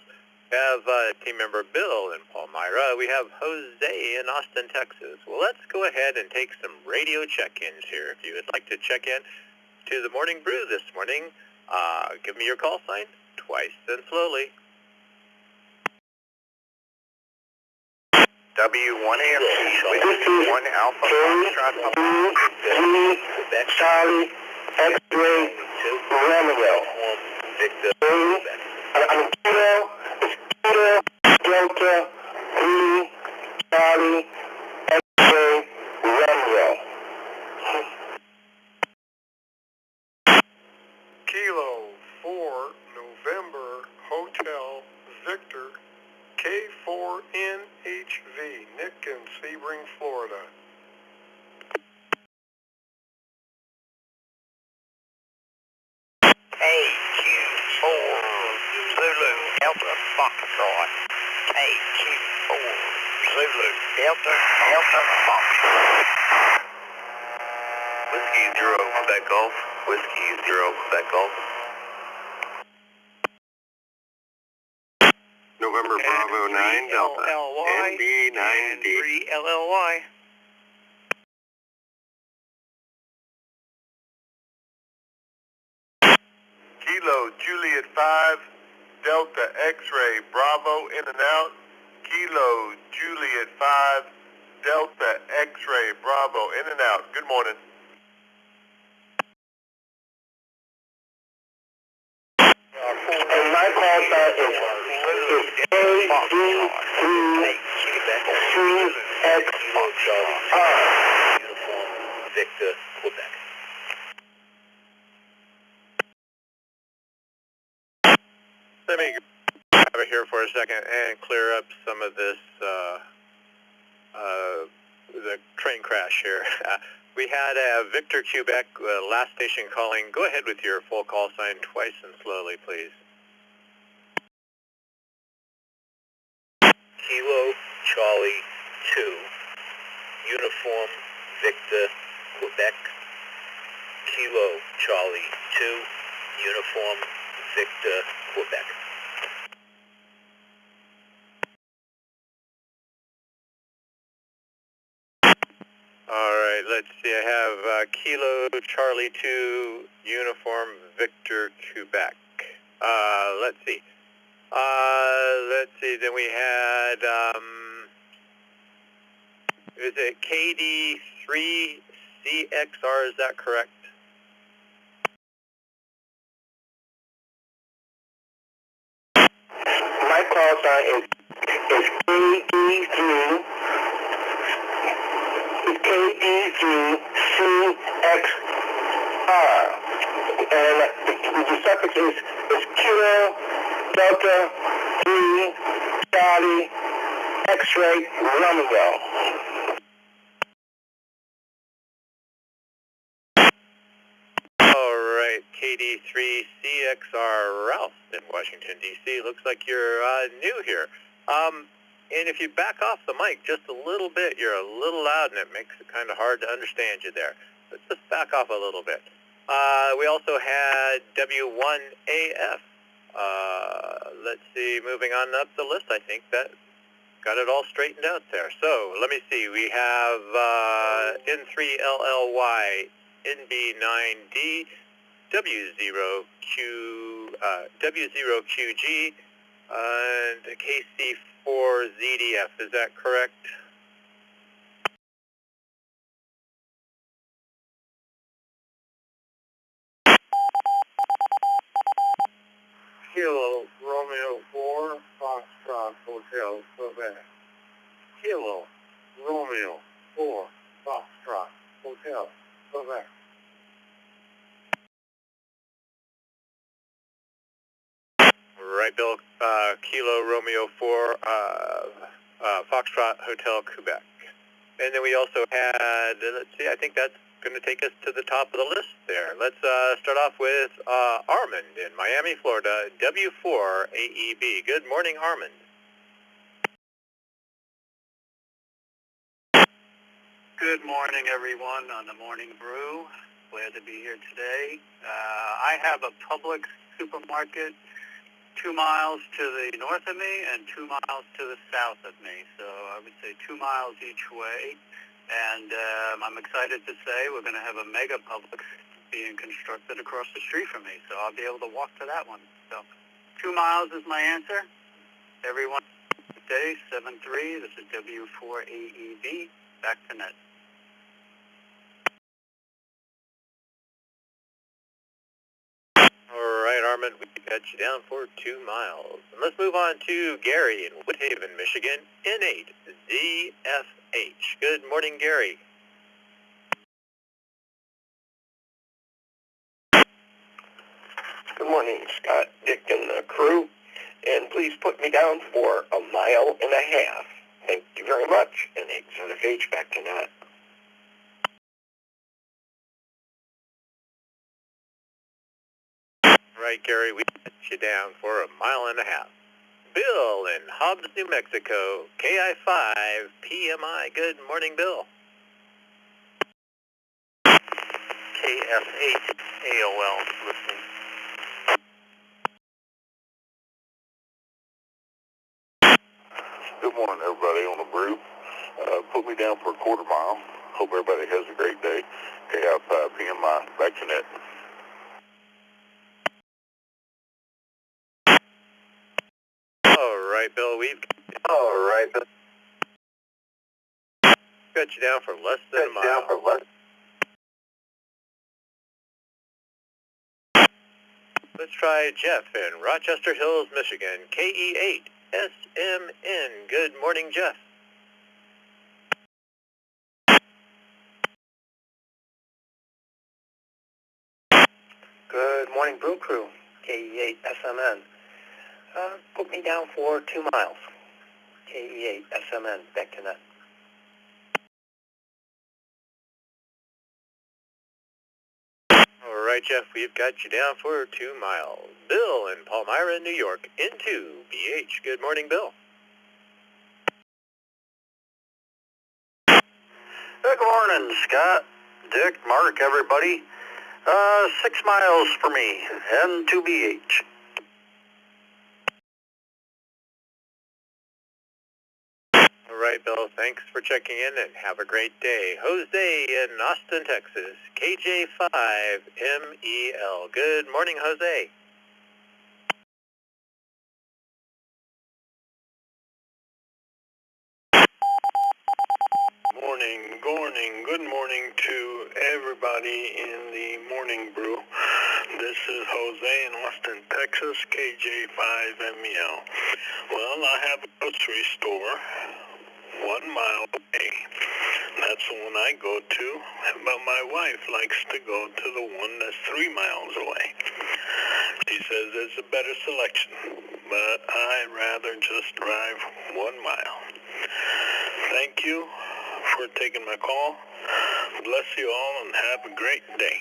We have team member Bill in Palmyra. We have Jose in Austin, Texas. Well, let's go ahead and take some radio check-ins here. If you would like to check in to the Morning Brew this morning, give me your call sign twice and slowly. W1AFC, this is 1 Alpha Foxtrot, Charlie, X-Ray, Romeo. I'm Kilo, Delta, 3, Charlie, X-Ray, Romeo. Kilo 4 November Hotel Victor K4NHV, Nick in Sebring, Florida. AQ4 Zulu Delta Foxtrot. AQ4 Zulu Delta Foxtrot. Whiskey 0 Quebec Golf. Whiskey 0 Quebec Golf. November Bravo 9 Delta. NB9D. 3 LLY. Kilo Juliet 5 Delta X-Ray Bravo in and out. Kilo Juliet 5 Delta X-Ray Bravo in and out. Good morning. And my call sign is KD3CXR. Uniform Victor, Quebec. Let me have it here for a second and clear up some of this, the train crash here. We had Victor Quebec, last station calling. Go ahead with your full call sign twice and slowly, please. Kilo Charlie 2, Uniform Victor, Quebec. Kilo Charlie 2, Uniform Victor, Quebec. All right, let's see. I have Kilo Charlie 2, Uniform Victor, Quebec. Let's see. Then we had, is it KD3CXR, is that correct? My call sign is KD3CXR. And the suffix is X-ray Romeo. All right, KD3CXR Ralph in Washington, D.C. Looks like you're new here. And if you back off the mic just a little bit, you're a little loud and it makes it kind of hard to understand you there. But just back off a little bit. We also had W1AF. Let's see, moving on up the list, I think that got it all straightened out there. So let me see, we have N3LLY, NB9D, W0QG, and KC4ZDF. Is that correct? Kilo Romeo 4, Foxtrot Hotel, Quebec. Kilo Romeo 4, Foxtrot Hotel, Quebec. Right, Bill. Kilo Romeo 4, Foxtrot Hotel, Quebec. And then we also had, let's see, I think that's going to take us to the top of the list there. Let's start off with Armand in Miami, Florida, W4AEB. Good morning, Armand. Good morning, everyone, on the Morning Brew. Glad to be here today. I have a Publix supermarket 2 miles to the north of me and 2 miles to the south of me. So I would say 2 miles each way. And I'm excited to say we're going to have a mega Publix being constructed across the street from me. So I'll be able to walk to that one. So 2 miles is my answer. Everyone, day 7-3. This is W4AEB. Back to net. All right, Armand, we got you down for 2 miles. And let's move on to Gary in Woodhaven, Michigan, N8ZFH. Good morning, Gary. Good morning, Scott, Dick, and the crew. And please put me down for 1.5 miles. Thank you very much. And ZFH back to net. Right, Gary, we got you down for 1.5 miles. Bill in Hobbs, New Mexico, KI5 PMI. Good morning, Bill. KF8 AOL listening. Good morning, everybody on the brew. Put me down for a 1/4 mile. Hope everybody has a great day. KI5 PMI, back to net. All right, Bill, we've got you down for less than a mile. Let's try Jeff in Rochester Hills, Michigan, KE8 SMN. Good morning, Jeff. Good morning, Brew Crew, KE8 SMN. Put me down for 2 miles. KE8 SMN, back to net. All right, Jeff, we've got you down for 2 miles. Bill in Palmyra, New York, into BH. Good morning, Bill. Good morning, Scott, Dick, Mark, everybody. 6 miles for me, and to BH. All right, Bill, thanks for checking in and have a great day. Jose in Austin, Texas, KJ5MEL. Good morning, Jose. Good morning to everybody in the Morning Brew. This is Jose in Austin, Texas, KJ5MEL. Well, I have a grocery store 1 mile away. That's the one I go to, but my wife likes to go to the one that's 3 miles away. She says it's a better selection, but I'd rather just drive 1 mile. Thank you for taking my call. Bless you all and have a great day.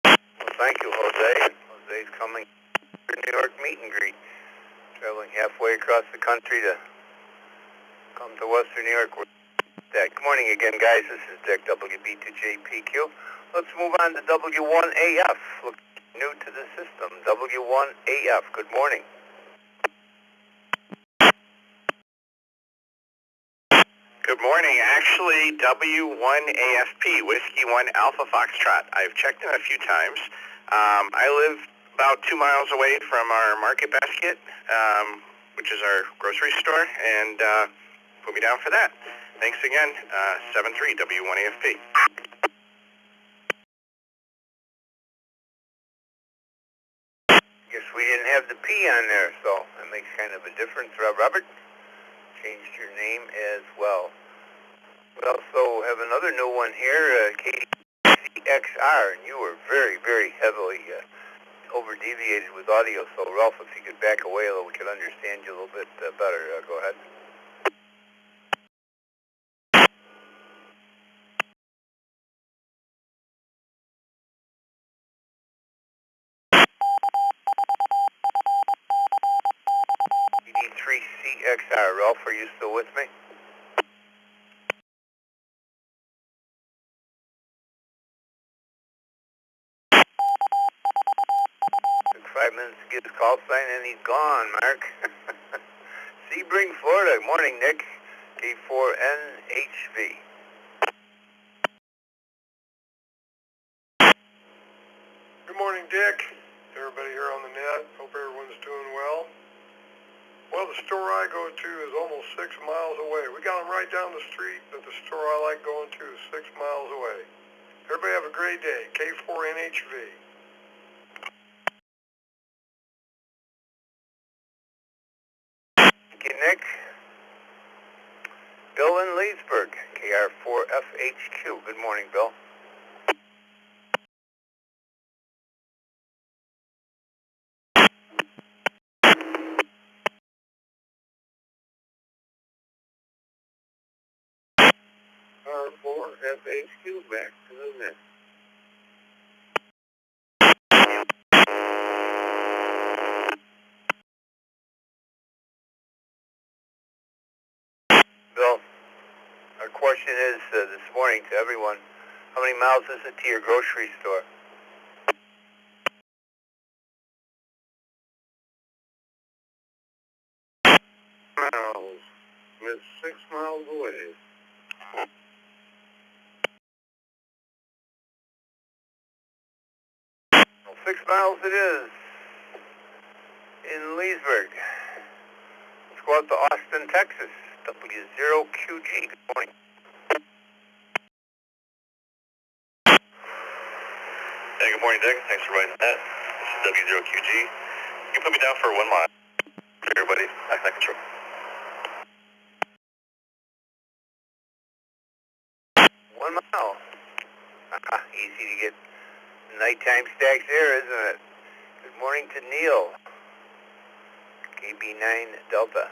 Well, thank you, Jose. Jose's coming to New York meet and greet, traveling halfway across the country to come to Western New York. Good morning again, guys. This is Dick, WB2JPQ. Let's move on to W1AF. Look new to the system. W1AF. Good morning. Good morning. Actually, W1AFP, Whiskey 1 Alpha Foxtrot. I've checked in a few times. I live about 2 miles away from our Market Basket, which is our grocery store, and put me down for that. Thanks again. 73 W1AFP. Guess we didn't have the P on there, so that makes kind of a difference. Robert, changed your name as well. We also have another new one here, KCXR, and you were very, very heavily over-deviated with audio, so Ralph, if you could back away a little, we could understand you a little bit better. Go ahead. KD3CXR, Ralph, are you still with me? Took 5 minutes to get his call sign, and he's gone, Mark. Sebring, Florida. Morning, Nick. K4NHV. Good morning, Dick. Everybody here on the net. Hope everyone's doing well. Well, the store I go to is almost 6 miles away. We got them right down the street, but the store I like going to is 6 miles away. Everybody have a great day. K4NHV. Thank you, Nick. Bill in Leesburg, KR4FHQ. Good morning, Bill. R4FHQ, back to the net. Bill, our question is this morning to everyone, how many miles is it to your grocery store? Miles. It's 6 miles away. Well, 6 miles it is in Leesburg. Let's go out to Austin, Texas. W0QG. Good morning. Hey, good morning, Dick. Thanks for writing that. This is W0QG. You can put me down for 1 mile. For everybody, back in control. 1 mile. Easy to get nighttime stacks there, isn't it? Good morning to Neil. KB9 Delta.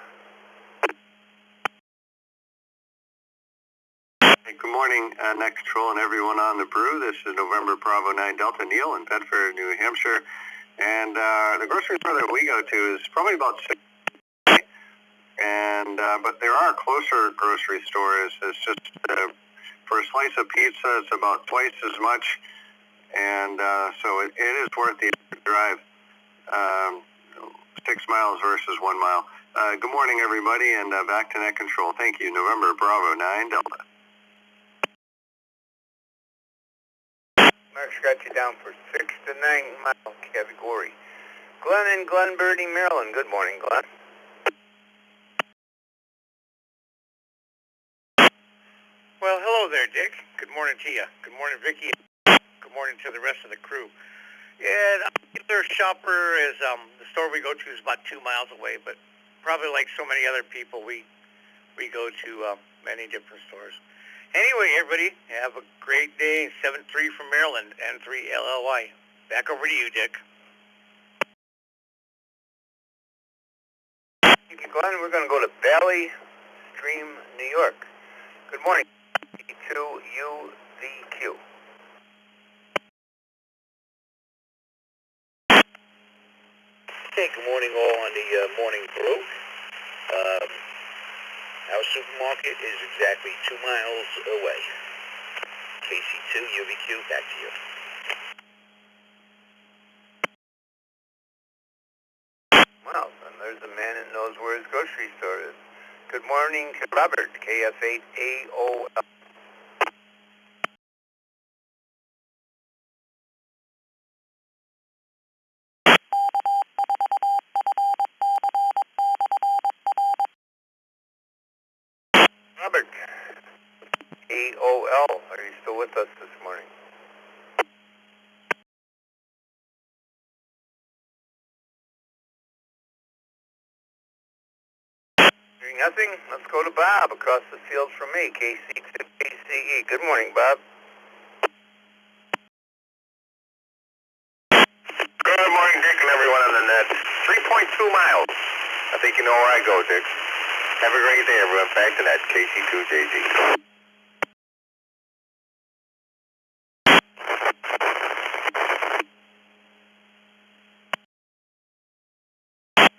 Hey, good morning, Net Control and everyone on the brew. This is November Bravo 9 Delta Neil in Bedford, New Hampshire. And the grocery store that we go to is probably about 6. And but there are closer grocery stores. It's just for a slice of pizza, it's about twice as much. And so it is worth the drive. 6 miles versus 1 mile. Good morning, everybody, and back to Net Control. Thank you. November Bravo 9 Delta. Mark's got you down for 6 to 9 mile category. Glenn in Glen Burnie, Maryland. Good morning, Glenn. Well, hello there, Dick. Good morning to you. Good morning, Vicki. Good morning to the rest of the crew. Yeah, the shopper is, the store we go to is about 2 miles away, but probably like so many other people, we go to many different stores. Anyway, everybody, have a great day. 7-3 from Maryland, N3 LLY. Back over to you, Dick. Glenn. We're going to go to Valley Stream, New York. Good morning. E2UVQ. Hey, good morning all on the Morning Brew. Our supermarket is exactly 2 miles away. KC2UVQ, back to you. Wow, and there's a man that knows where his grocery store is. Good morning, Robert, KF8AOL. Robert, AOL, are you still with us this morning? Hearing nothing, let's go to Bob across the field from me, KC2KCE. Good morning, Bob. Good morning, Dick, and everyone on the net. 3.2 miles. I think you know where I go, Dick. Have a great day, everyone. Back to that, KC2JG.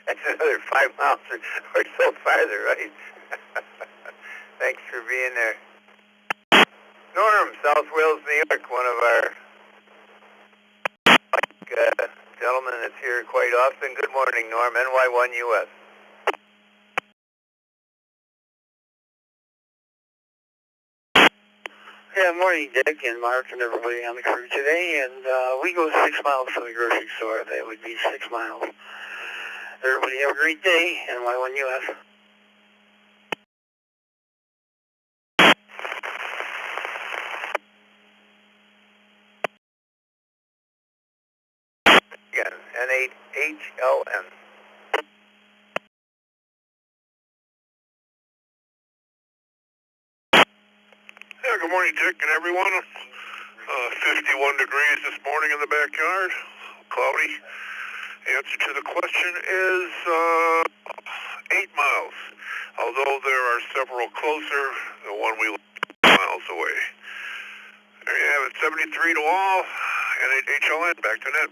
That's another 5 miles or so farther, right? Thanks for being there. Norm, South Wales, New York, one of our gentlemen that's here quite often. Good morning, Norm, NY1US. Yeah, morning, Dick and Mark and everybody on the crew today. And we go 6 miles to the grocery store. That would be 6 miles. Everybody have a great day, NY1US. Again, N8HLN. Yeah, good morning, Dick and everyone. 51 degrees this morning in the backyard. Cloudy. Answer to the question is 8 miles. Although there are several closer, the one we live 2 miles away. There you have it, 73 to all, N8HLN, back to net.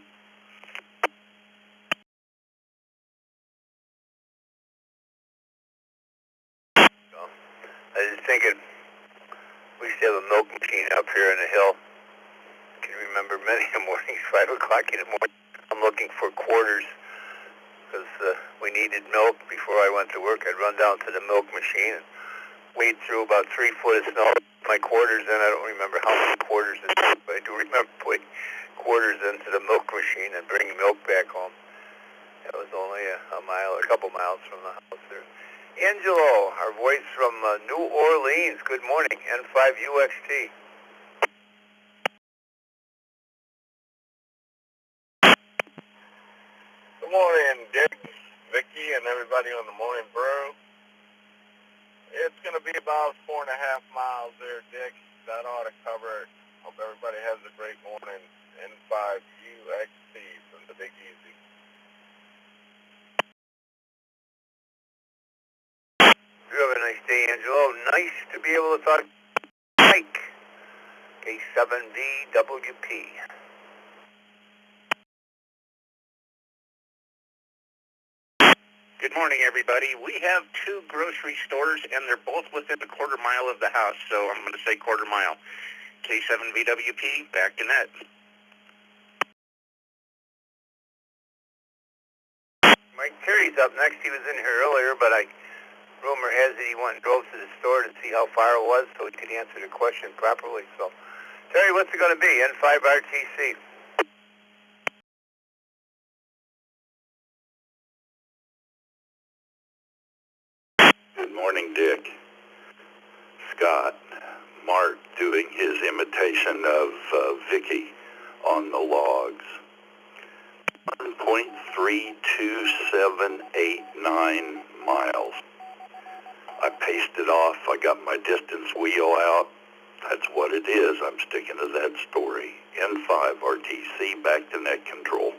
I was thinking, we used to have a milk machine up here on the hill. I can remember many mornings, 5 o'clock in the morning, I'm looking for quarters because we needed milk before I went to work. I'd run down to the milk machine and wade through about 3 foot of snow, my quarters in. I don't remember how many quarters it took, but I do remember putting quarters into the milk machine and bringing milk back home. It was only a mile, a couple miles from the house there. Angelo, our voice from New Orleans. Good morning, N5UXT. Good morning, Dick, Vicky, and everybody on the Morning Brew. It's going to be about 4.5 miles there, Dick. That ought to cover it. Hope everybody has a great morning. N5UXT from the Big Easy. You have a nice day, Angelo. Nice to be able to talk to Mike, K7VWP. Good morning, everybody. We have 2 grocery stores, and they're both within a quarter mile of the house, so I'm going to say quarter mile. K7VWP, back to net. Mike Terry's up next. He was in here earlier, but rumor has it he went and drove to the store to see how far it was so he could answer the question properly. So, Terry, what's it going to be? N5RTC. Good morning, Dick. Scott. Mark doing his imitation of Vicky on the logs. 1.32789 miles. I pasted off. I got my distance wheel out. That's what it is. I'm sticking to that story. N5 RTC, back to net control.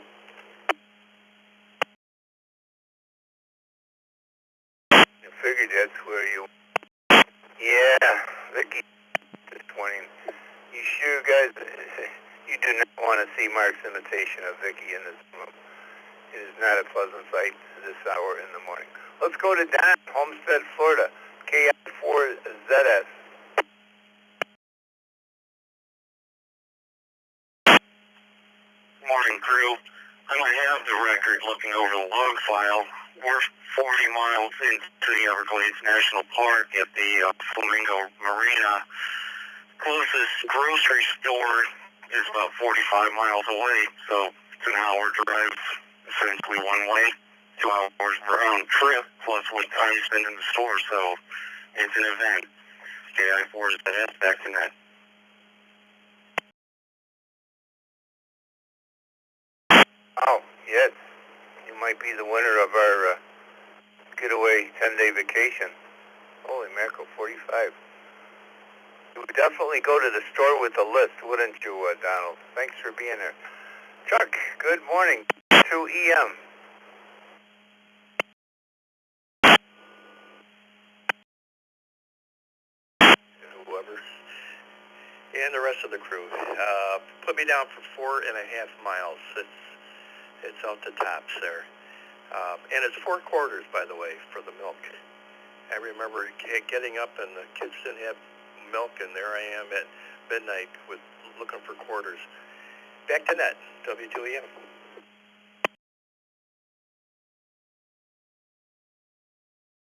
Mark's imitation of Vicky in this room. It is not a pleasant sight this hour in the morning. Let's go to Don, Homestead, Florida, KI4ZS. Morning, crew. I don't have the record looking over the log file. We're 40 miles into the Everglades National Park at the Flamingo Marina. Closest grocery store is about 45 miles away, so it's an hour drive, essentially one way, 2 hours round trip, plus what time you spend in the store, so it's an event. KI4ZS, back to net. Oh, yes. You might be the winner of our getaway 10-day vacation. Holy mackerel, 45. You would definitely go to the store with a list, wouldn't you, Donald? Thanks for being there. Chuck, good morning. 2EM. Whoever. And the rest of the crew. Put me down for 4.5 miles. It's out the tops there. And it's 4 quarters, by the way, for the milk. I remember getting up and the kids didn't have milk, and there I am at midnight looking for quarters. Back to net, W2EM.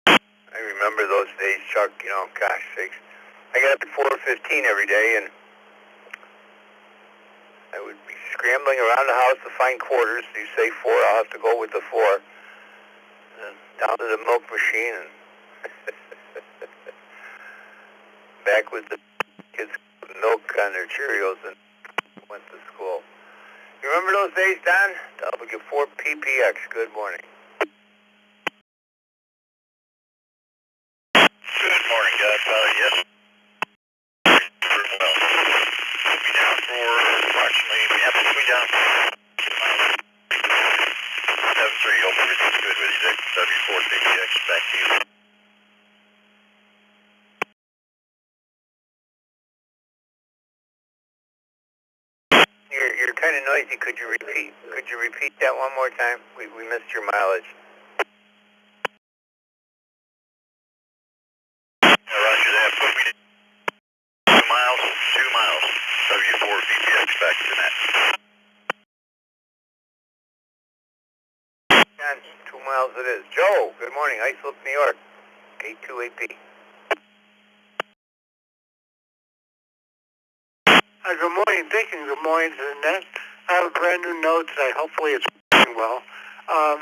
I remember those days, Chuck, gosh sakes. I got up at 4:15 every day, and I would be scrambling around the house to find quarters. You say 4, I'll have to go with the 4. And down to the milk machine, and back with the kids with milk on their Cheerios, and went to school. You remember those days, Don? W4PPX, good morning. Good morning, Godfather. Yes. Well, put me down for approximately, put me down for 2 miles. 7-3, hope everything's good with you. W4PPX, back to you. You're kind of noisy. Could you repeat that one more time? We missed your mileage. Roger that. Put me 2 miles. 2 miles. W4PPX, back to net. And 2 miles it is. Joe, good morning. Islip, New York. K2AP. Good morning, Dick, and good morning to the net. I have a brand new note today. Hopefully it's working well. I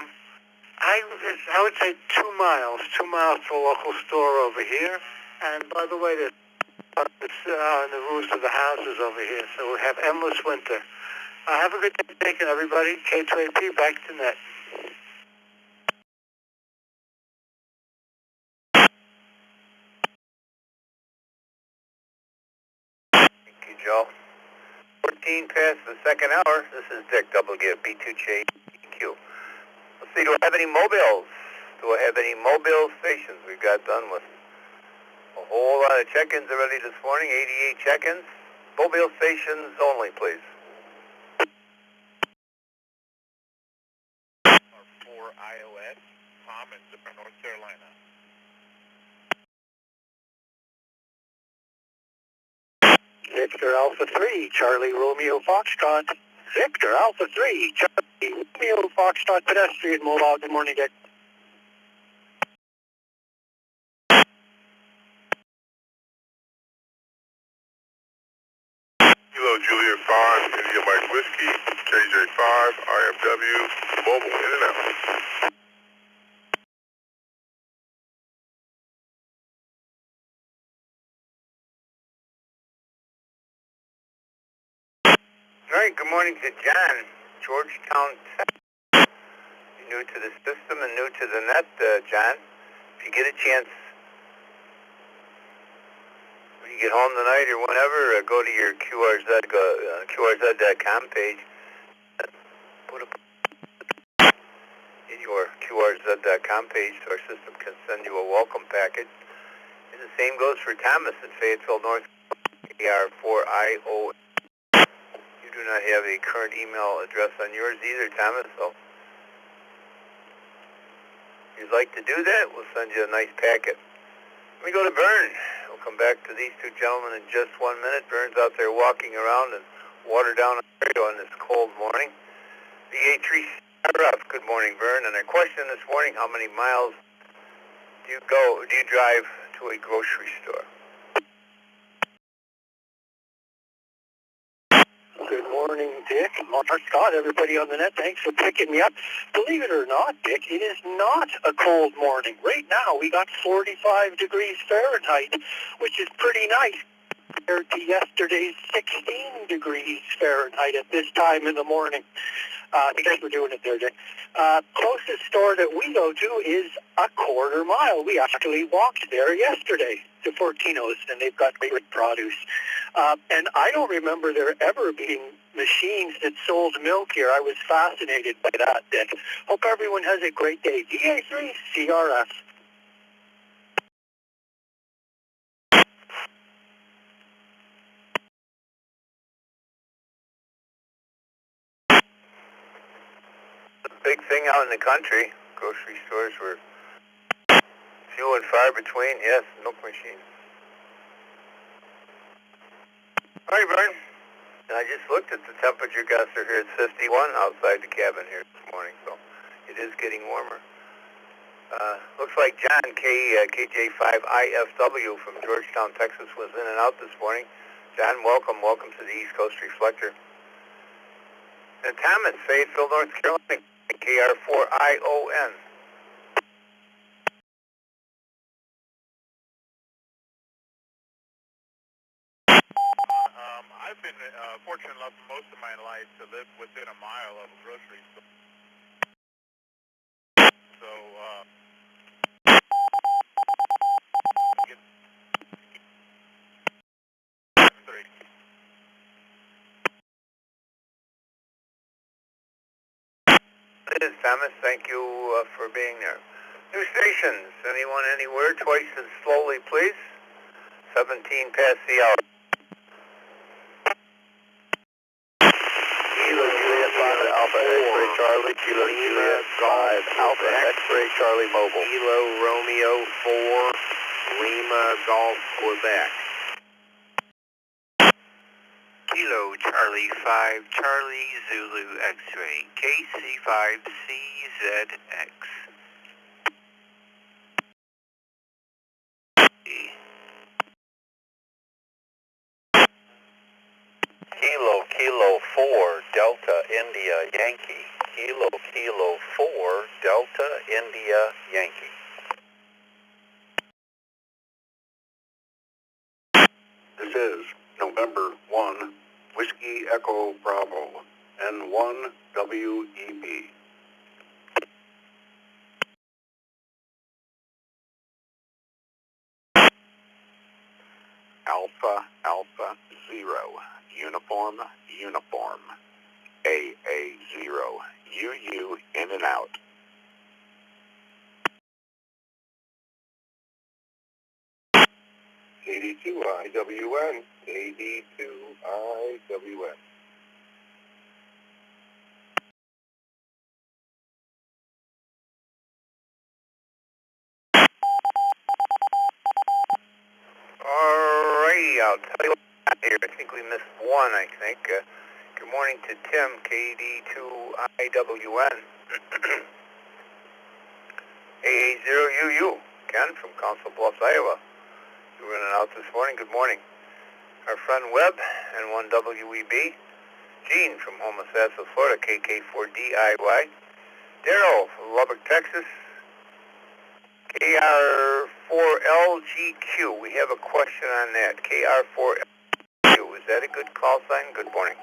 would say 2 miles. 2 miles to a local store over here. And by the way, the roofs of the houses over here, so we have endless winter. Have a good day, Dick, and everybody. K2AP, back to net. Thank you, Joe. 14 past the second hour. This is Dick, WB2JQ. Let's see, do I have any mobiles? Do I have any mobile stations? We got done with a whole lot of check-ins already this morning, 88 check-ins. Mobile stations only, please. 4 iOS, Tom in Zipper, North Carolina. Victor Alpha 3, Charlie Romeo Foxtrot. Victor Alpha 3, Charlie Romeo Foxtrot, pedestrian mobile. Good morning, Dick. Kilo Juliet 5, India Mike Whiskey, KJ5, IMW, mobile in and out. All right, good morning to John, Georgetown, Texas. You're new to the system and new to the net, John. If you get a chance, when you get home tonight or whenever, go to your QRZ.com page. Put in your QRZ.com page so our system can send you a welcome package. And the same goes for Thomas in Fayetteville, North Carolina, AR4IO. You do not have a current email address on yours either, Thomas, so if you'd like to do that, we'll send you a nice packet. Let me go to Vern. We'll come back to these two gentlemen in just 1 minute. Vern's out there walking around and water down Ontario on this cold morning. VA3 Rough. Good morning, Vern. And our question this morning, how many miles do you drive to a grocery store? Good morning, Dick. Mark Scott, everybody on the net, thanks for picking me up. Believe it or not, Dick, it is not a cold morning. Right now, we got 45 degrees Fahrenheit, which is pretty nice compared to yesterday's 16 degrees Fahrenheit at this time in the morning. Thanks for doing it there, Dick. Closest store that we go to is a quarter mile. We actually walked there yesterday to Fortino's, and they've got great produce. And I don't remember there ever being machines that sold milk here. I was fascinated by that, Dick. Hope everyone has a great day. VA3 CRF. Big thing out in the country. Grocery stores were few and far between. Yes, milk machines. All right, Brian. And I just looked at the temperature gauger here. It's 51 outside the cabin here this morning, so it is getting warmer. Looks like John KJ5IFW from Georgetown, Texas was in and out this morning. John, welcome to the East Coast Reflector. And Thomas, Fayetteville, North Carolina. KR4ION. I've been fortunate enough most of my life to live within a mile of a grocery store. So, It is, Thomas. Thank you for being there. New stations. Anyone, anywhere? Twice as slowly, please. 17 past the hour. Kilo Juliet 5 Alpha X-Ray Charlie. Kilo Juliet 5 Alpha X-Ray Charlie Mobile. Kilo Romeo 4 Lima Golf Quebec. Kilo Charlie 5 Charlie Zulu X-Ray KC5CZX. Kilo 4 Delta India Yankee. Kilo 4 Delta India Yankee. This is November 1 Whiskey Echo Bravo N1 WEB. Alpha Alpha 0 Uniform AA 0 UU in and out. AD2IWN AD2IWN. Alrighty, I'll tell you what here. I think we missed one, I think. Good morning to Tim, KD2IWN. AA0UU. Ken from Council Bluffs, Iowa. You were in and out this morning. Good morning. Our friend Webb, N1WEB. Gene from Homosassa, Florida, KK4DIY. Daryl from Lubbock, Texas. KR4LGQ. We have a question on that. KR4LGQ. Is that a good call sign? Good morning.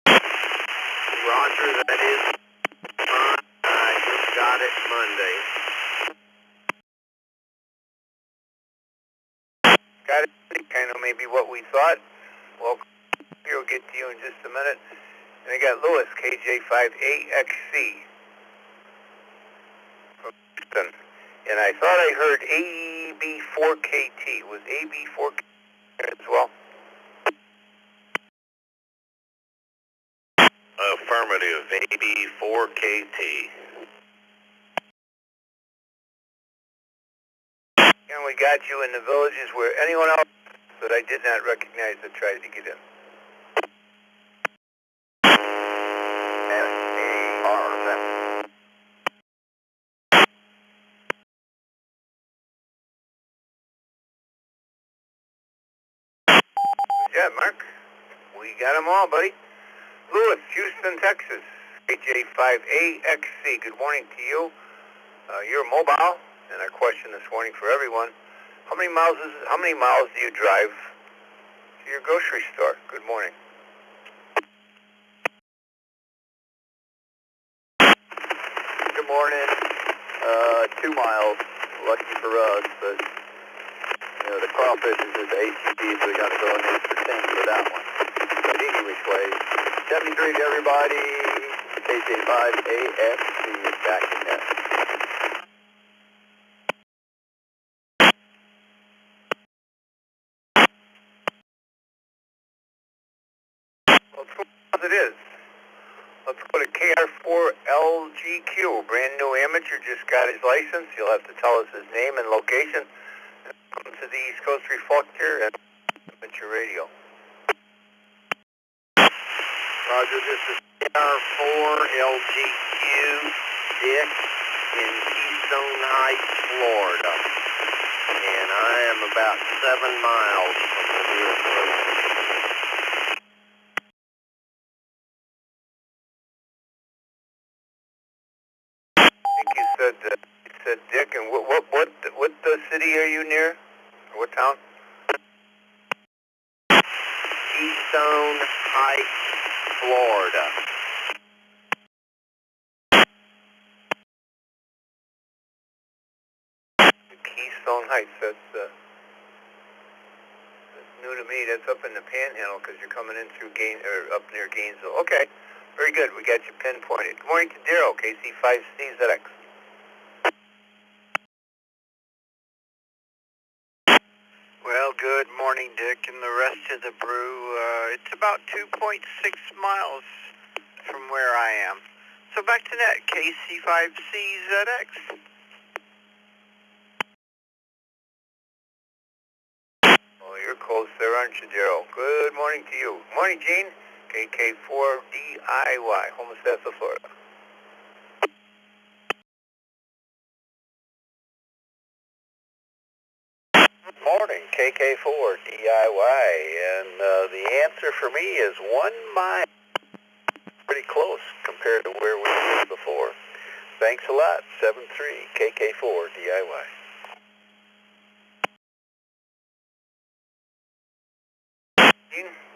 Roger, that is. I just got it Monday. Got it. Kind of maybe what we thought. Well, we'll get to you in just a minute. And I got Lewis, KJ5AXC. From Houston. And I thought I heard AB4KT. Was AB4KT as well? Affirmative, 84KT. And we got you in the villages where anyone else that I did not recognize that tried to get in. Yeah, Mark. We got them all, buddy. Lewis, Houston, Texas. HJ5AXC. Good morning to you. You're mobile, and our question this morning for everyone: how many miles do you drive to your grocery store? Good morning. Good morning. 2 miles. Lucky for us, but you know the crawfish is just ATP, so we got to go an extra 10 for that one. But any which way, 73 to everybody. KJ5AFC is back in net. Well, as it is. Let's go to KR4LGQ, brand new amateur, just got his license. He'll have to tell us his name and location. Welcome to the East Coast Reflector and Amateur Radio. Roger, this is KR4LGQ, Dick, in Keystone Heights, Florida. And I am about 7 miles from the nearest road. You said Dick, and what city are you near? Or what town? Keystone Heights, Florida. Keystone Heights. That's new to me. That's up in the Panhandle because you're coming in through up near Gainesville. Okay, very good. We got you pinpointed. Good morning to Daryl, KC5CZX. Well, good morning, Dick, and the rest of the brew. It's about 2.6 miles from where I am. So back to net, KC5CZX. Well, you're close there, aren't you, Daryl? Good morning to you. Morning, Gene. KK4DIY, Homestead, Florida. Morning, KK4DIY, and the answer for me is 1 mile. Pretty close compared to where we were before. Thanks a lot, 73 KK4DIY.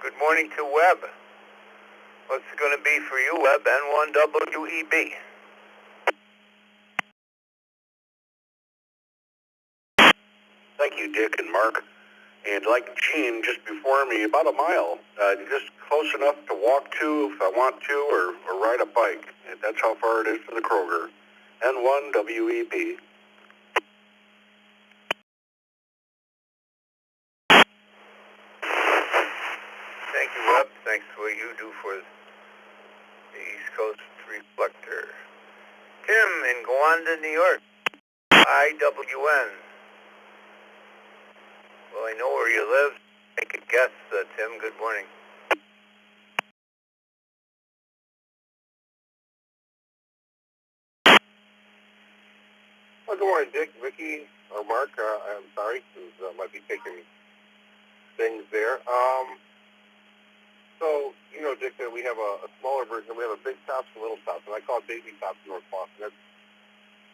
Good morning to Webb. What's it going to be for you, Webb? N1WEB. Thank you, Dick and Mark. And like Gene, just before me, about a mile. Just close enough to walk to if I want to, or ride a bike. And that's how far it is to the Kroger. N1WEB. Thank you, Webb. Thanks for what you do for the East Coast Reflector. Tim in Gowanda, New York. IWN. Well, I know where you live. Make a guess, Tim. Good morning. Well, good morning, Dick, Vicky, or Mark. I'm sorry, who might be taking things there. So, you know, Dick, that we have a smaller version. We have a big tops and little tops, and I call it baby tops in North Boston. That's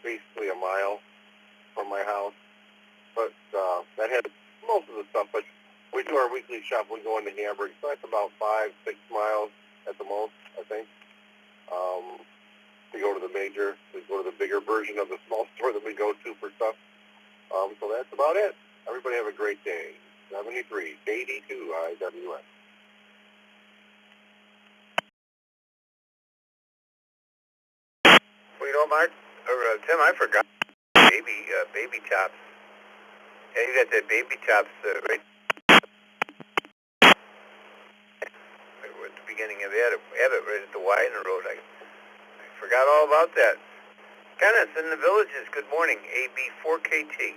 basically a mile from my house. But that has most of the stuff. But we do our weekly shop. We go into Hamburg, so that's about 5-6 miles at the most, I think. We go to the major. We go to the bigger version of the small store that we go to for stuff. So that's about it. Everybody have a great day. 73, KD2, IWS. Well, you know, Mark, or Tim, I forgot baby tops. Yeah, you got that baby tops right. To be beginning of Abbott right at the Y in the road. I forgot all about that. Kenneth in the Villages, good morning, AB4KT.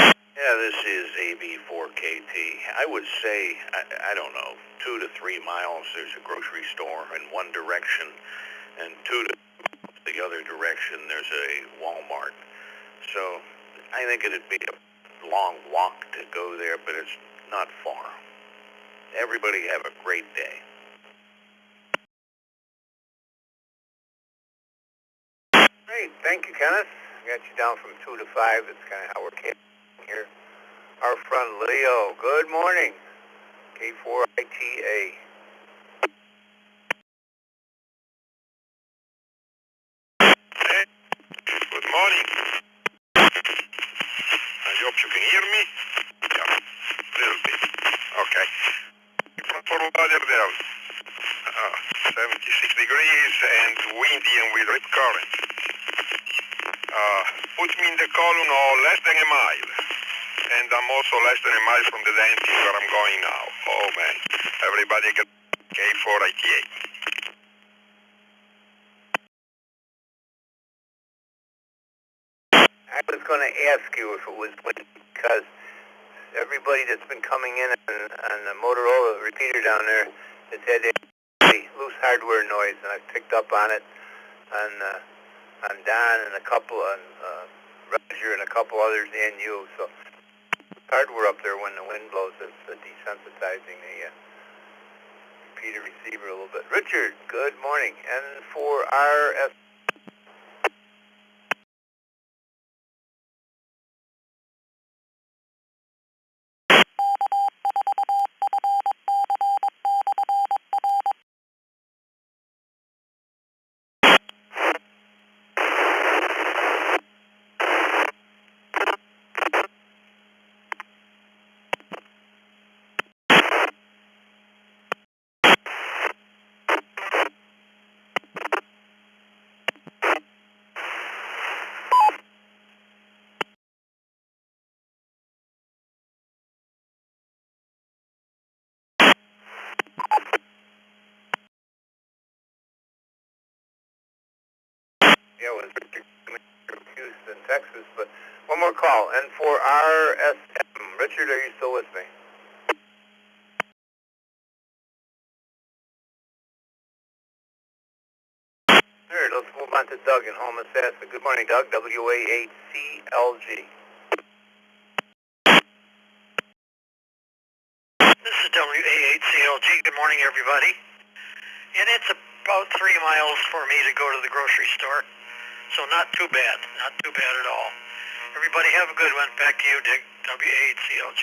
Yeah, this is AB4KT. I would say, I don't know, 2 to 3 miles there's a grocery store in one direction, and 2 to the other direction there's a Walmart. So I think it'd be a long walk to go there, but it's not far. Everybody have a great day. Great, thank you, Kenneth. Got you down from 2 to 5. That's kind of how we're camping here. Our friend Leo, good morning. K4ITA. Hey, good morning. I hope you can hear me. Yeah, a little bit. Okay. From Fort Lauderdale, 76 degrees and windy and with rip current. Put me in the column of less than a mile. And I'm also less than a mile from the dentist where I'm going now. Oh man, everybody get K4ITA. I was going to ask you if it was windy because everybody that's been coming in on the Motorola repeater down there has had a loose hardware noise, and I've picked up on it on Don and a couple on Roger and a couple others and you. So hardware up there when the wind blows is desensitizing the repeater receiver a little bit. Richard, good morning. N4RS. Yeah, it was Richard from Houston, Texas. But one more call, N4RSM. Richard, are you still with me? All right, let's move on to Doug in Homosassa. Good morning, Doug. WA8CLG. This is WA8CLG. Good morning, everybody. And it's about 3 miles for me to go to the grocery store. So not too bad. Not too bad at all. Everybody have a good one. Back to you, Dick. WA8CLG.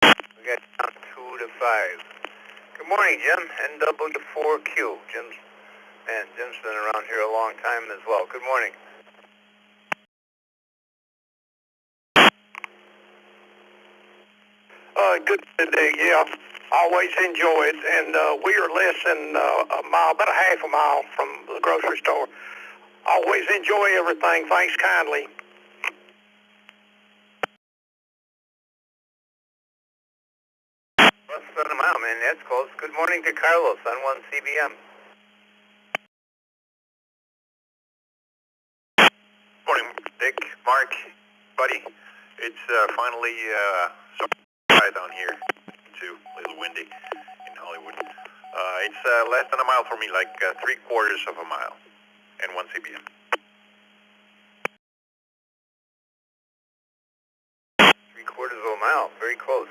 We got down 2 to 5. Good morning, Jim. NW4Q. Jim's been around here a long time as well. Good morning. Good day, yeah. Always enjoy it, and we are less than a mile, about a half a mile from the grocery store. Always enjoy everything. Thanks kindly. Less than a mile, man. That's close. Good morning to Carlos on 1CBM. Morning, Dick, Mark, buddy. It's finally dry down here. Too a little windy in Hollywood. It's less than a mile for me, like 3/4 of a mile, and 1 CBM. 3/4 of a mile. Very close.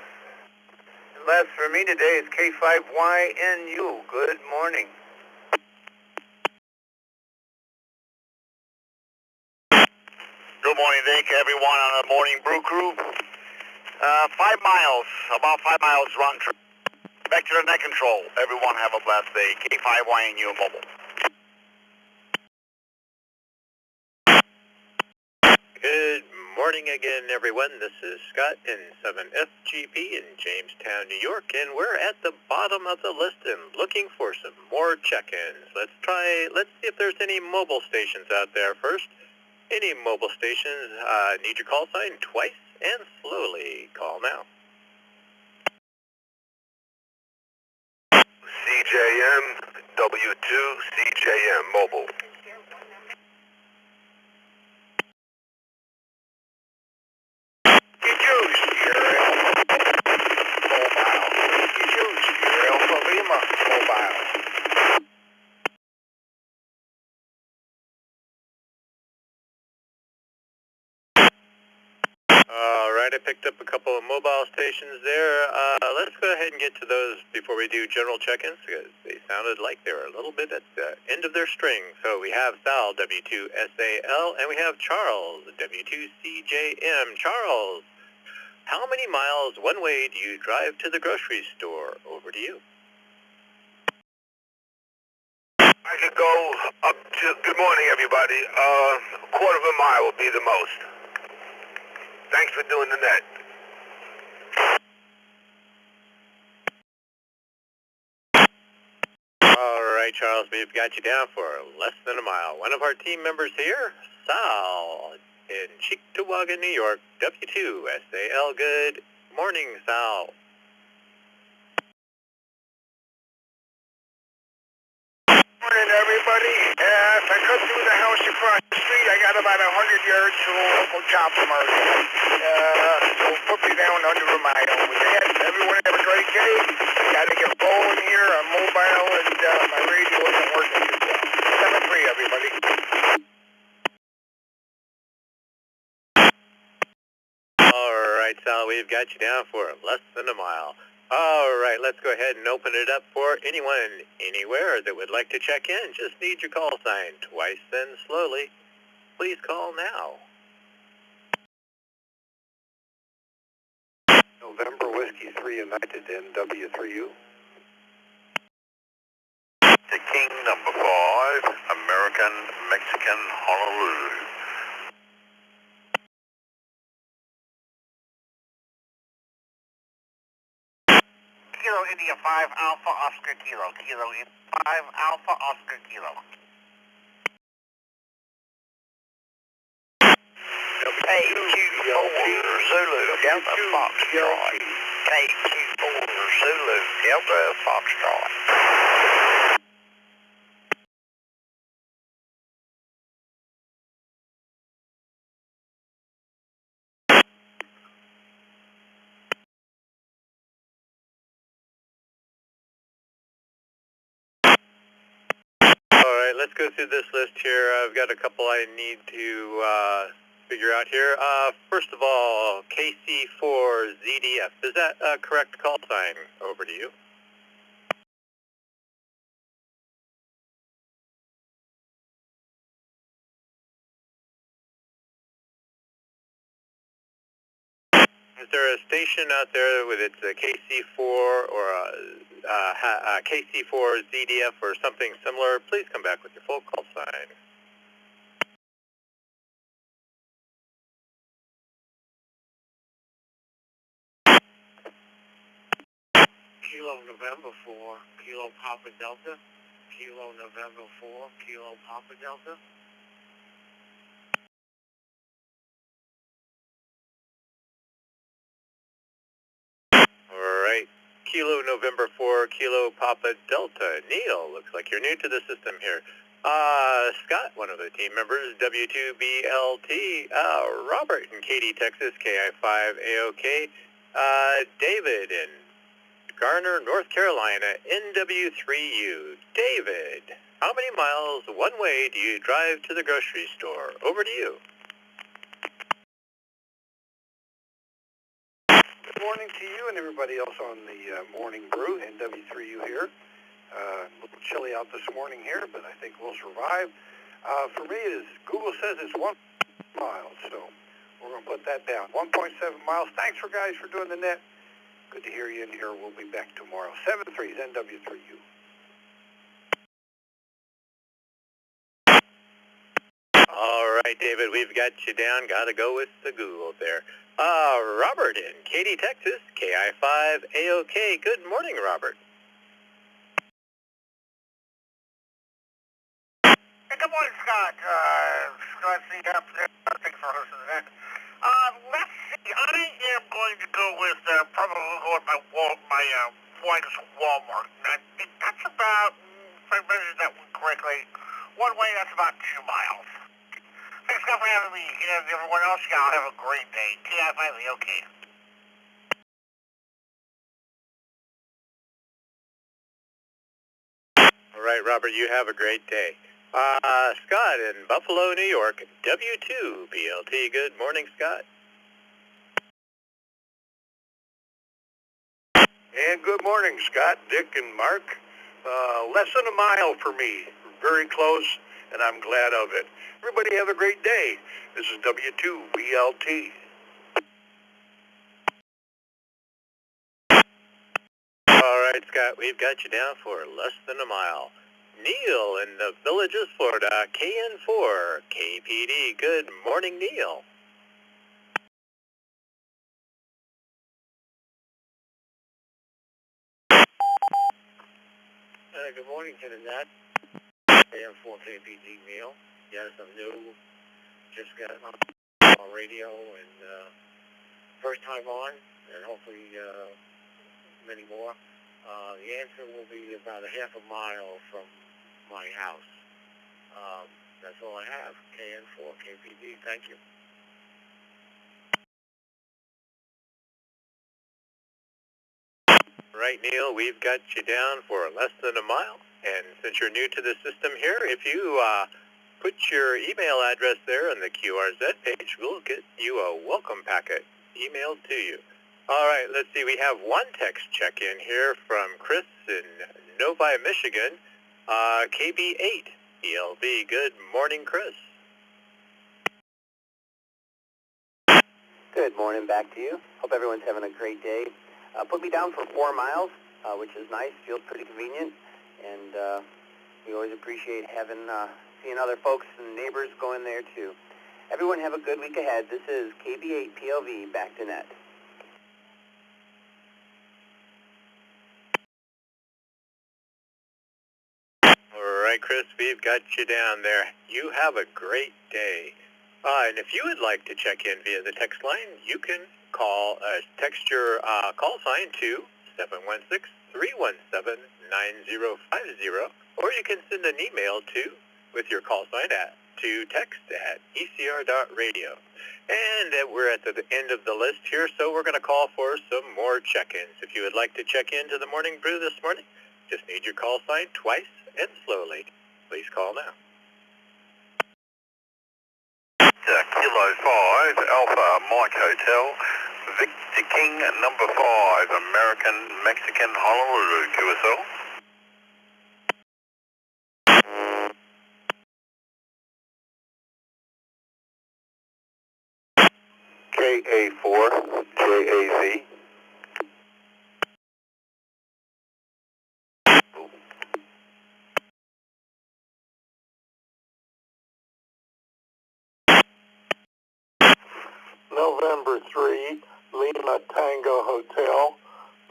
And last for me today is K5YNU. Good morning. Good morning, Dick. Everyone on the Morning Brew crew. 5 miles, about 5 miles round trip. Back to the net control. Everyone have a blessed day. K5YNU Mobile. Good morning again, everyone. This is Scott in 7FGP in Jamestown, New York, and we're at the bottom of the list and looking for some more check-ins. Let's see if there's any mobile stations out there first. Any mobile stations, need your call sign twice and slowly. Call now. CJM, W2, CJM, mobile. You choose your mobile. You choose your Alpha Lima mobile. All right, I picked up a couple of mobile stations there. Let's go ahead and get to those before we do general check-ins, because they sounded like they were a little bit at the end of their string. So we have Sal, W2SAL, and we have Charles, W2CJM. Charles, how many miles one way do you drive to the grocery store? Over to you. I could go up to, good morning everybody, a quarter of a mile would be the most. Thanks for doing the net. All right, Charles, we've got you down for less than a mile. One of our team members here, Sal, in Cheektowaga, New York, W2SAL. Good morning, Sal. Morning, everybody. If I cut through the house across the street, I got about 100 yards to a local job market. So put me down under a mile. With that, everyone have a great day. I got to get rolling here on mobile, and my radio isn't working as well. 7-3, everybody. All right, Sal, we've got you down for less than a mile. All right, let's go ahead and open it up for anyone, anywhere that would like to check in. Just need your call sign twice and slowly. Please call now. November Whiskey 3 United NW3U. The King number 5, American Mexican Honolulu. Kilo India 5 Alpha Oscar Kilo. Kilo India 5 Alpha Oscar Kilo. KQ4 Zulu, Delta Foxtrot. KQ4 Zulu, Delta Foxtrot. All right, let's go through this list here. I've got a couple I need to figure out here. First of all, KC4ZDF. Is that a correct call sign? Over to you. Is there a station out there with its KC4 or a KC4ZDF or something similar? Please come back with your full call sign. Kilo November 4, Kilo Papa Delta. Kilo November 4, Kilo Papa Delta. All right. Kilo November 4, Kilo Papa Delta. Neil, looks like you're new to the system here. Scott, one of the team members, W2BLT. Robert in Katy, Texas, KI5AOK. David in Garner, North Carolina, NW3U. David, how many miles one way do you drive to the grocery store? Over to you. Good morning to you and everybody else on the Morning Brew, NW3U here. A little chilly out this morning here, but I think we'll survive. For me, Google says it's 1 mile, so we're going to put that down. 1.7 miles. Thanks for guys for doing the net. Good to hear you in here. We'll be back tomorrow. 7-3 is NW3U. All right, David, we've got you down. Got to go with the Google there. Robert in Katy, Texas, KI5AOK. Good morning, Robert. Hey, good morning, Scott. Scott C. up there. Thanks for hosting the net. Let's see. I am going to go with, probably go with my wife's Walmart. I think that's about, if I measured that one correctly, one way that's about 2 miles. Thanks, God, for having me. And everyone else, y'all have a great day. TI finally okay. All right, Robert, you have a great day. Scott in Buffalo, New York, W2 BLT. Good morning, Scott. And good morning, Scott, Dick, and Mark. Less than a mile for me. Very close, and I'm glad of it. Everybody have a great day. This is W2 BLT. All right, Scott, we've got you down for less than a mile. Neil in the Villages, Florida, KN4 KPD. Good morning, Neil. Good morning to the net. KN4 KPD Neil. Yes, I'm new. Just got on radio and first time on, and hopefully many more. The answer will be about a half a mile from my house. That's all I have. KN4 KPD. Thank you. Right, Neil, we've got you down for less than a mile. And since you're new to the system here, if you put your email address there on the QRZ page, we'll get you a welcome packet emailed to you. All right, let's see. We have one text check-in here from Chris in Novi, Michigan, KB8 ELB. Good morning, Chris. Good morning back to you. Hope everyone's having a great day. Put me down for 4 miles, which is nice, feels pretty convenient, and we always appreciate having seeing other folks and neighbors go in there too. Everyone have a good week ahead. This is KB8 PLV, back to net. All right, Chris, we've got you down there. You have a great day. And if you would like to check in via the text line, you can text your call sign to 716-317-9050, or you can send an email with your call sign to text@ecr.radio. And we're at the end of the list here, so we're going to call for some more check-ins. If you would like to check into the Morning Brew this morning, just need your call sign twice and slowly. Please call now. Kilo 5, Alpha Mike Hotel, Victor King, number 5, American Mexican Honolulu, QSL. KA4, JAZ. November 3, Lima Tango Hotel.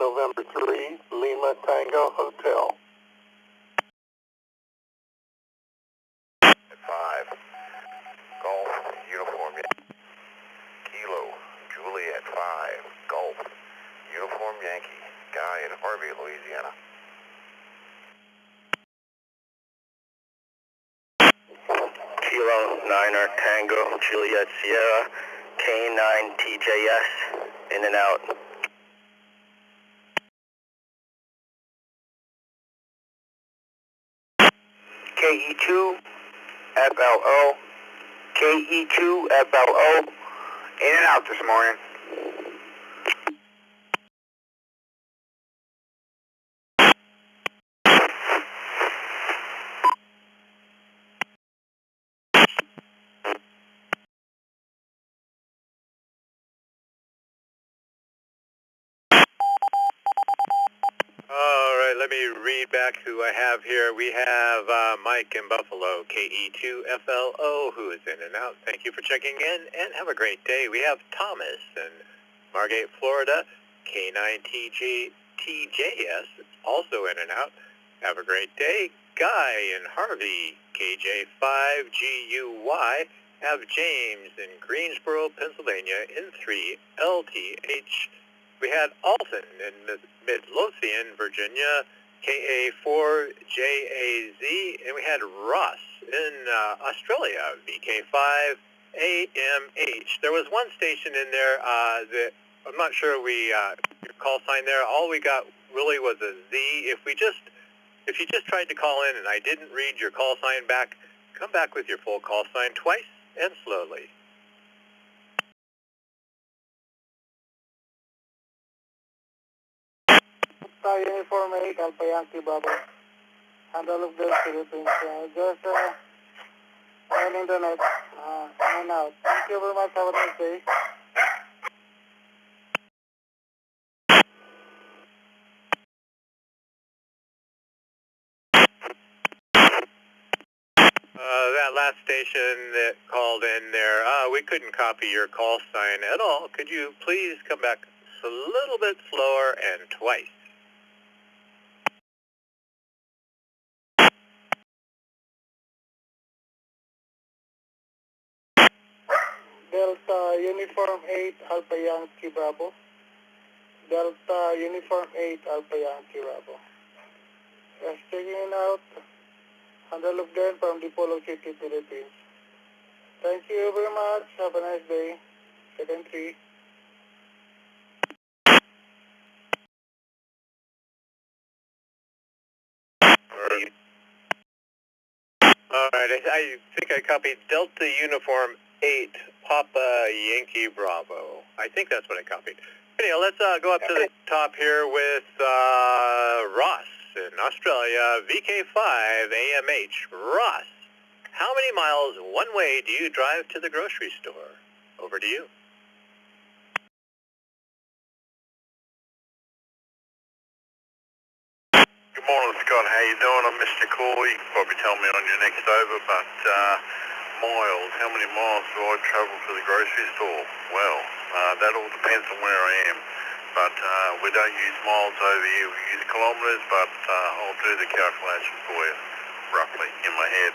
November 3, Lima Tango Hotel. 5, Golf, Uniform, Kilo, Juliet 5, Golf, Uniform Yankee, Guy in Harvey, Louisiana. Kilo, Niner, Tango, Juliet, Sierra, K9, TJS, in and out. KE2, FLO, KE2, FLO, in and out this morning. All right, let me read back who I have here. We have Mike in Buffalo, KE2FLO, who is in and out. Thank you for checking in, and have a great day. We have Thomas in Margate, Florida, K9TJS, also in and out. Have a great day. Guy in Harvey, KJ5GUY, have James in Greensboro, Pennsylvania, N3 LTH. We had Alton in Midlothian, Virginia, KA4JAZ, and we had Ross in Australia, VK5 AMH. There was one station in there that I'm not sure your call sign there. All we got really was a Z. If you just tried to call in and I didn't read your call sign back, come back with your full call sign twice and slowly. Uniform 8, Alpha Yankee Bravo. And all of those Philippines. Just on internet. And out. Thank you very much. Have a nice day. That last station that called in there, we couldn't copy your call sign at all. Could you please come back a little bit slower and twice? Delta Uniform 8, Alpha Yankee Bravo. Delta Uniform 8, Alpha Yankee Bravo. Just checking out. Handle of Glen from the Polo City, Philippines. Thank you very much. Have a nice day. Second 3. All right, I think I copied Delta Uniform 8, Papa Yankee Bravo. I think that's what I copied. Anyhow, let's go up to the top here with Ross in Australia, VK5 AMH. Ross, how many miles one way do you drive to the grocery store? Over to you. Good morning, Scott. How you doing? I missed your call. You can probably tell me on your next over, but miles. How many miles do I travel to the grocery store? Well, that all depends on where I am. But we don't use miles over here. We use kilometres, but I'll do the calculation for you, roughly, in my head.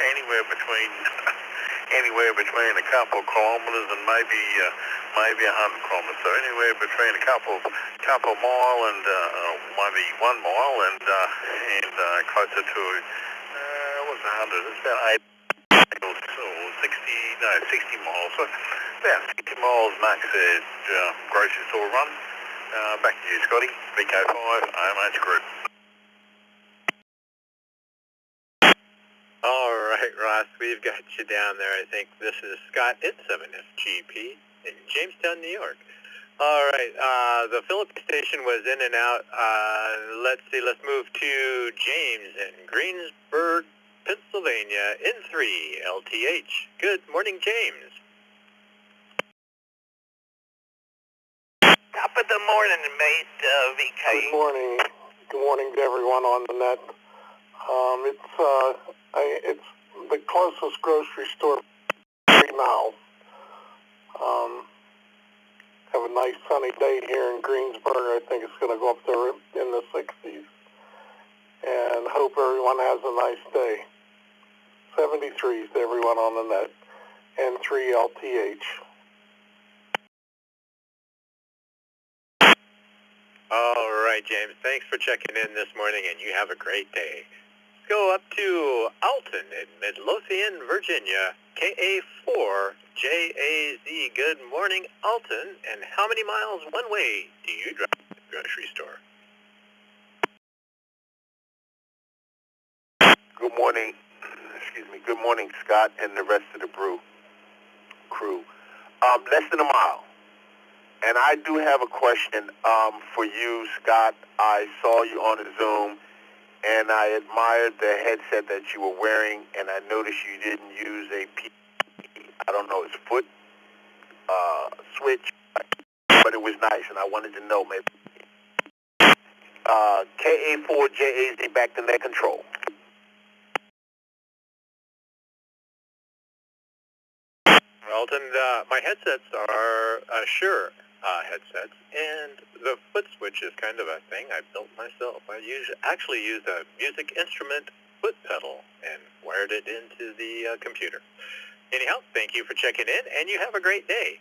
Anywhere between a couple of kilometres and maybe 100 kilometres. So anywhere between a couple mile and maybe 1 mile and closer to what's 100? It's about 8 or 60 miles. So about 60 miles max grocery store run. Back to you, Scotty. VK5 AMH Group. All right, Ross, we've got you down there. I think this is Scott in 7FGP in Jamestown, New York. All right, the Philippine station was in and out. Let's see, let's move to James in Greensburg, Pennsylvania, N3 LTH. Good morning, James. Top of the morning, mate, VK. Good morning. Good morning to everyone on the net. It's the closest grocery store 3 miles. Have a nice sunny day here in Greensburg. I think it's going to go up there in the 60s. And hope everyone has a nice day. 73s to everyone on the net. And 3 LTH. All right, James. Thanks for checking in this morning, and you have a great day. Let's go up to Alton in Midlothian, Virginia, KA4JAZ. Good morning, Alton. And how many miles one way do you drive to the grocery store? Good morning. Excuse me. Good morning, Scott, and the rest of the crew. Less than a mile. And I do have a question for you, Scott. I saw you on the Zoom, and I admired the headset that you were wearing, and I noticed you didn't use a it's foot switch, but it was nice, and I wanted to know maybe. KA4JAZ back to net control. Alton, my headsets are Shure headsets, and the foot switch is kind of a thing I built myself. I actually use a music instrument foot pedal and wired it into the computer. Anyhow, thank you for checking in, and you have a great day.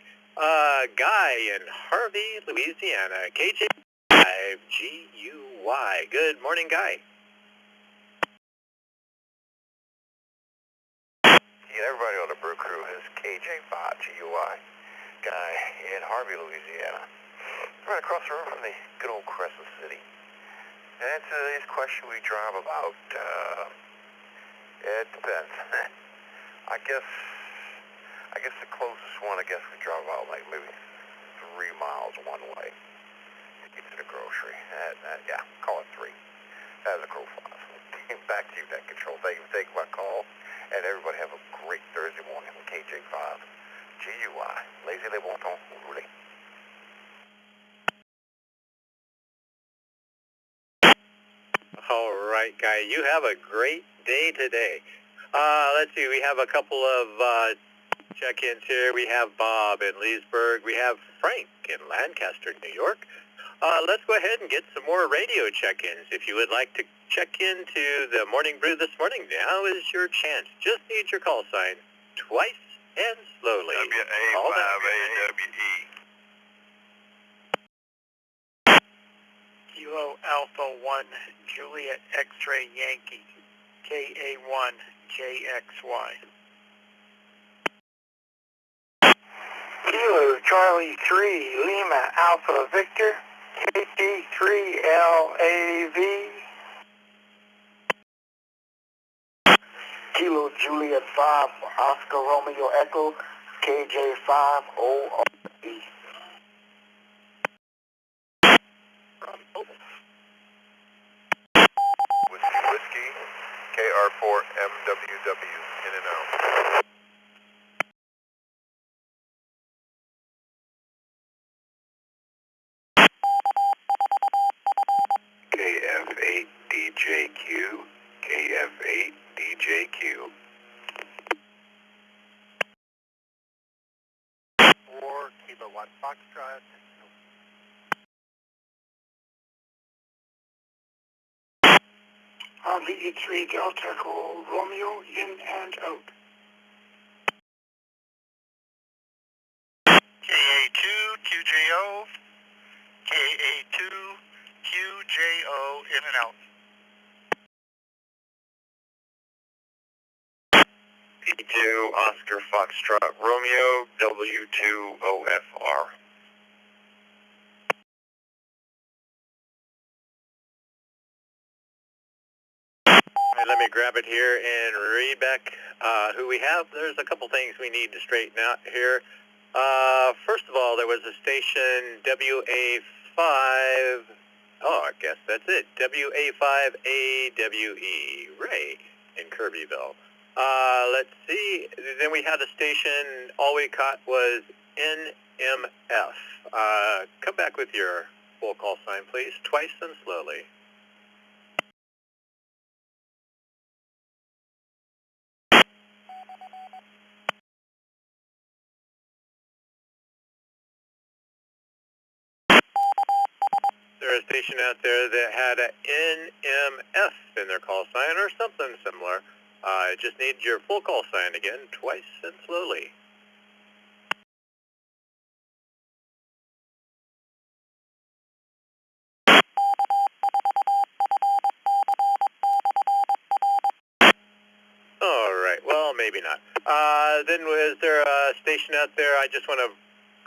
Guy in Harvey, Louisiana, KJ5GUY. Good morning, Guy. Yeah, everybody on the Brew Crew is KJ5GUY. Guy in Harvey, Louisiana. Right across the road from the good old Crescent City. And to today's question, we drive about, it depends. I guess the closest one, we drive about like maybe 3 miles one way to get to the grocery. Yeah, call it 3. As a crow flies. Back to you, Net Control. Thank you for taking my call. And everybody have a great Thursday morning with KJ5 GUI. Lazy les bon temps, rouler. All right, Guy. You have a great day today. Let's see. We have a couple of check-ins here. We have Bob in Leesburg. We have Frank in Lancaster, New York. Let's go ahead and get some more radio check-ins. If you would like to check into the Morning Brew this morning, now is your chance. Just need your call sign twice and slowly. WA5AWE. Kilo Alpha 1 Juliet X-Ray Yankee, KA1 JXY. Kilo Charlie 3 Lima Alpha Victor, KT3LAV. Kilo Juliet 5 Oscar Romeo Echo, KJ5ORE. Whiskey, KR4MWW, in and out. KF8DJQ, KF8DJQ. 4 Kilo 1 Foxtrot. VE3 Delta Echo Romeo in and out. KA2 QJO, KA2 QJO in and out. E2 Oscar Foxtrot Romeo W2OFR. All right, let me grab it here and read back who we have. There's a couple things we need to straighten out here. First of all, there was a station WA5. Oh, I guess that's it. WA5AWE, Ray, in Kirbyville. Let's see. Then we had a station, all we caught was NMF. Come back with your full call sign, please, twice and slowly. There's a station out there that had a NMF in their call sign or something similar. I just need your full call sign again, twice and slowly. All right, well, maybe not. Then was there a station out there? I just want to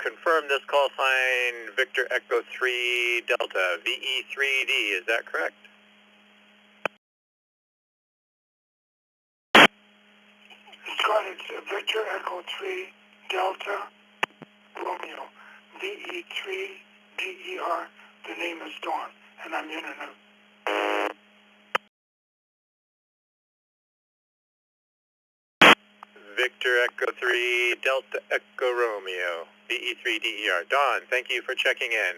confirm this call sign, Victor Echo 3 Delta, VE3D, is that correct? Scott, it's Victor Echo 3 Delta Romeo, VE3DER, the name is Dawn, and I'm in and out. Victor Echo 3 Delta Echo Romeo, VE3DER. Dawn, thank you for checking in.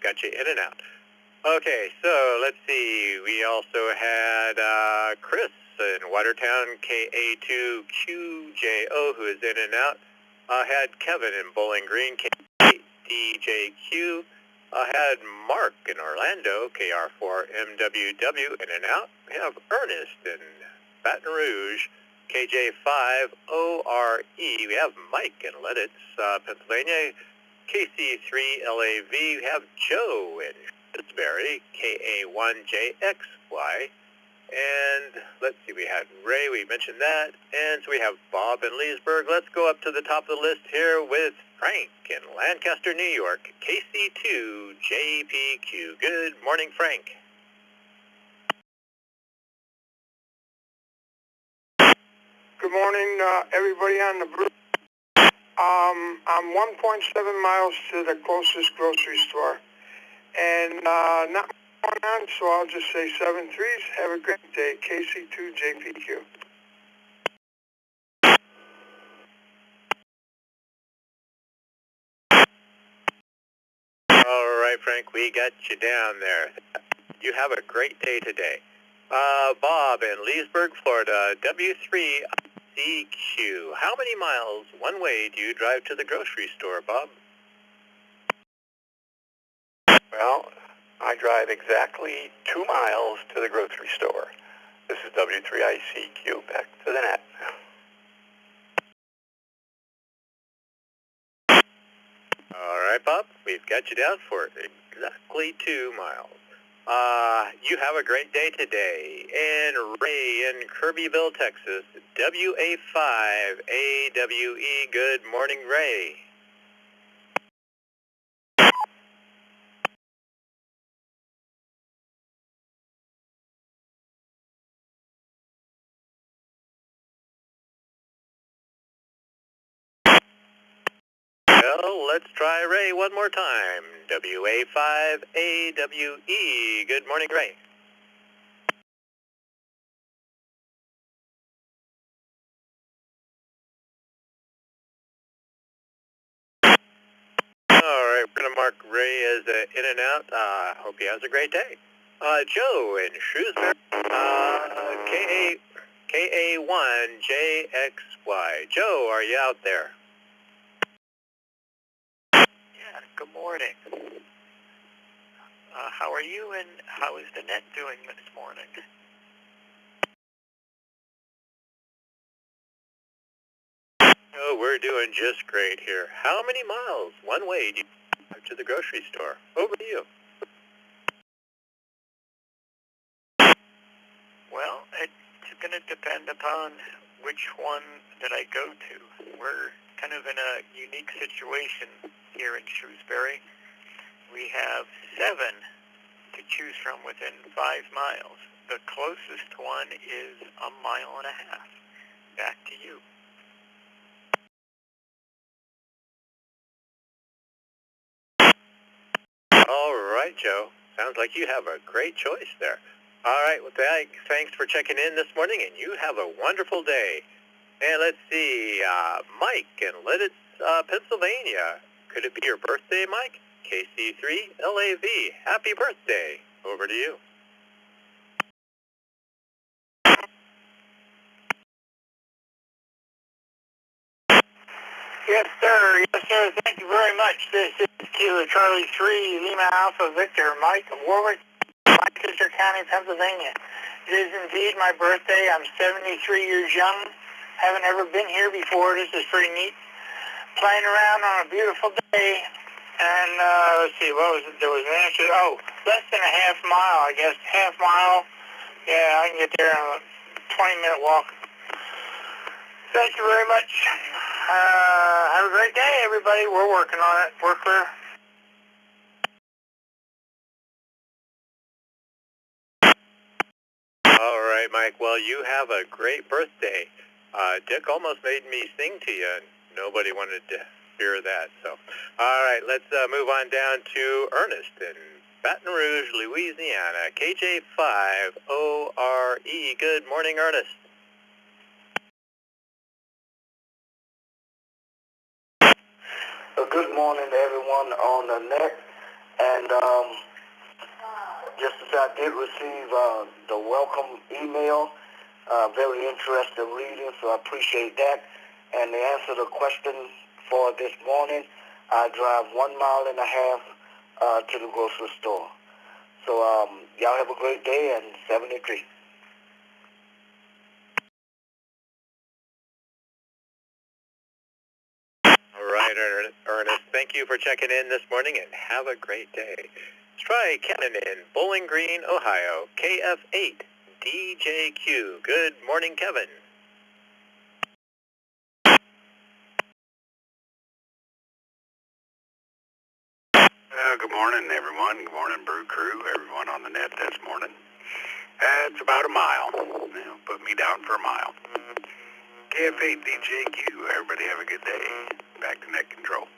Got you in and out. Okay, so let's see. We also had Chris in Watertown, KA2QJO, who is in and out. Had Kevin in Bowling Green, KDJQ. Had Mark in Orlando, KR4MWW, in and out. We have Ernest in Baton Rouge, KJ5ORE. We have Mike in Lidditz, Pennsylvania, KC3LAV. We have Joe in Shrewsbury, KA1JXY. And let's see, we had Ray, we mentioned that. And so we have Bob in Leesburg. Let's go up to the top of the list here with Frank in Lancaster, New York, KC2JPQ. Good morning, Frank. Good morning, everybody on the brew. I'm 1.7 miles to the closest grocery store. And not going on, so I'll just say 7 threes. Have a great day. KC2JPQ. All right, Frank, we got you down there. You have a great day today. Bob in Leesburg, Florida, W3CQ. How many miles one way do you drive to the grocery store, Bob? Well, I drive exactly 2 miles to the grocery store. This is W3ICQ. Back to the net. All right, Bob, we've got you down for exactly 2 miles. You have a great day today. And Ray in Kirbyville, Texas, WA5AWE. Good morning, Ray. Well, let's try Ray one more time. WA5AWE. Good morning, Ray. All right, we're going to mark Ray as in and out. Hope he has a great day. Joe in Shrewsbury, KA1JXY. Joe, are you out there? Yeah, good morning. How are you, and how is the net doing this morning? Oh, we're doing just great here. How many miles one way do you drive to the grocery store? Over to you. Well, it's going to depend upon which one that I go to. We're kind of in a unique situation here in Shrewsbury. We have 7 to choose from within 5 miles. The closest one is 1.5 miles. Back to you. All right, Joe. Sounds like you have a great choice there. All right, well, thanks for checking in this morning, and you have a wonderful day. And let's see, Mike in Lidditz, Pennsylvania. Could it be your birthday, Mike? KC3LAV. Happy birthday. Over to you. Yes, sir. Yes, sir. Thank you very much. This is Kilo Charlie 3, Lima Alpha Victor, Mike of Warwick, Lancaster County, Pennsylvania. It is indeed my birthday. I'm 73 years young. Haven't ever been here before. This is pretty neat. Playing around on a beautiful day. And let's see, what was it? There was an answer. Oh, less than a half mile, I guess. Half mile. Yeah, I can get there in a 20-minute walk. Thank you very much. Have a great day, everybody. We're working on it. We're clear. All right, Mike. Well, you have a great birthday. Dick almost made me sing to you, and nobody wanted to hear that. So, all right, let's move on down to Ernest in Baton Rouge, Louisiana, KJ5ORE. Good morning, Ernest. Good morning to everyone on the net, and just as I did receive the welcome email, very interesting reading, so I appreciate that. And to answer the question for this morning, I drive 1.5 miles to the grocery store. So y'all have a great day, and 73. thank you for checking in this morning and have a great day. Let's try Kevin in Bowling Green, Ohio, KF8 DJQ. Good morning, Kevin. Good morning, everyone. Good morning, Brew Crew, everyone on the net this morning. It's about a mile. Put me down for a mile. KF8 DJQ. Everybody have a good day. Back to net control.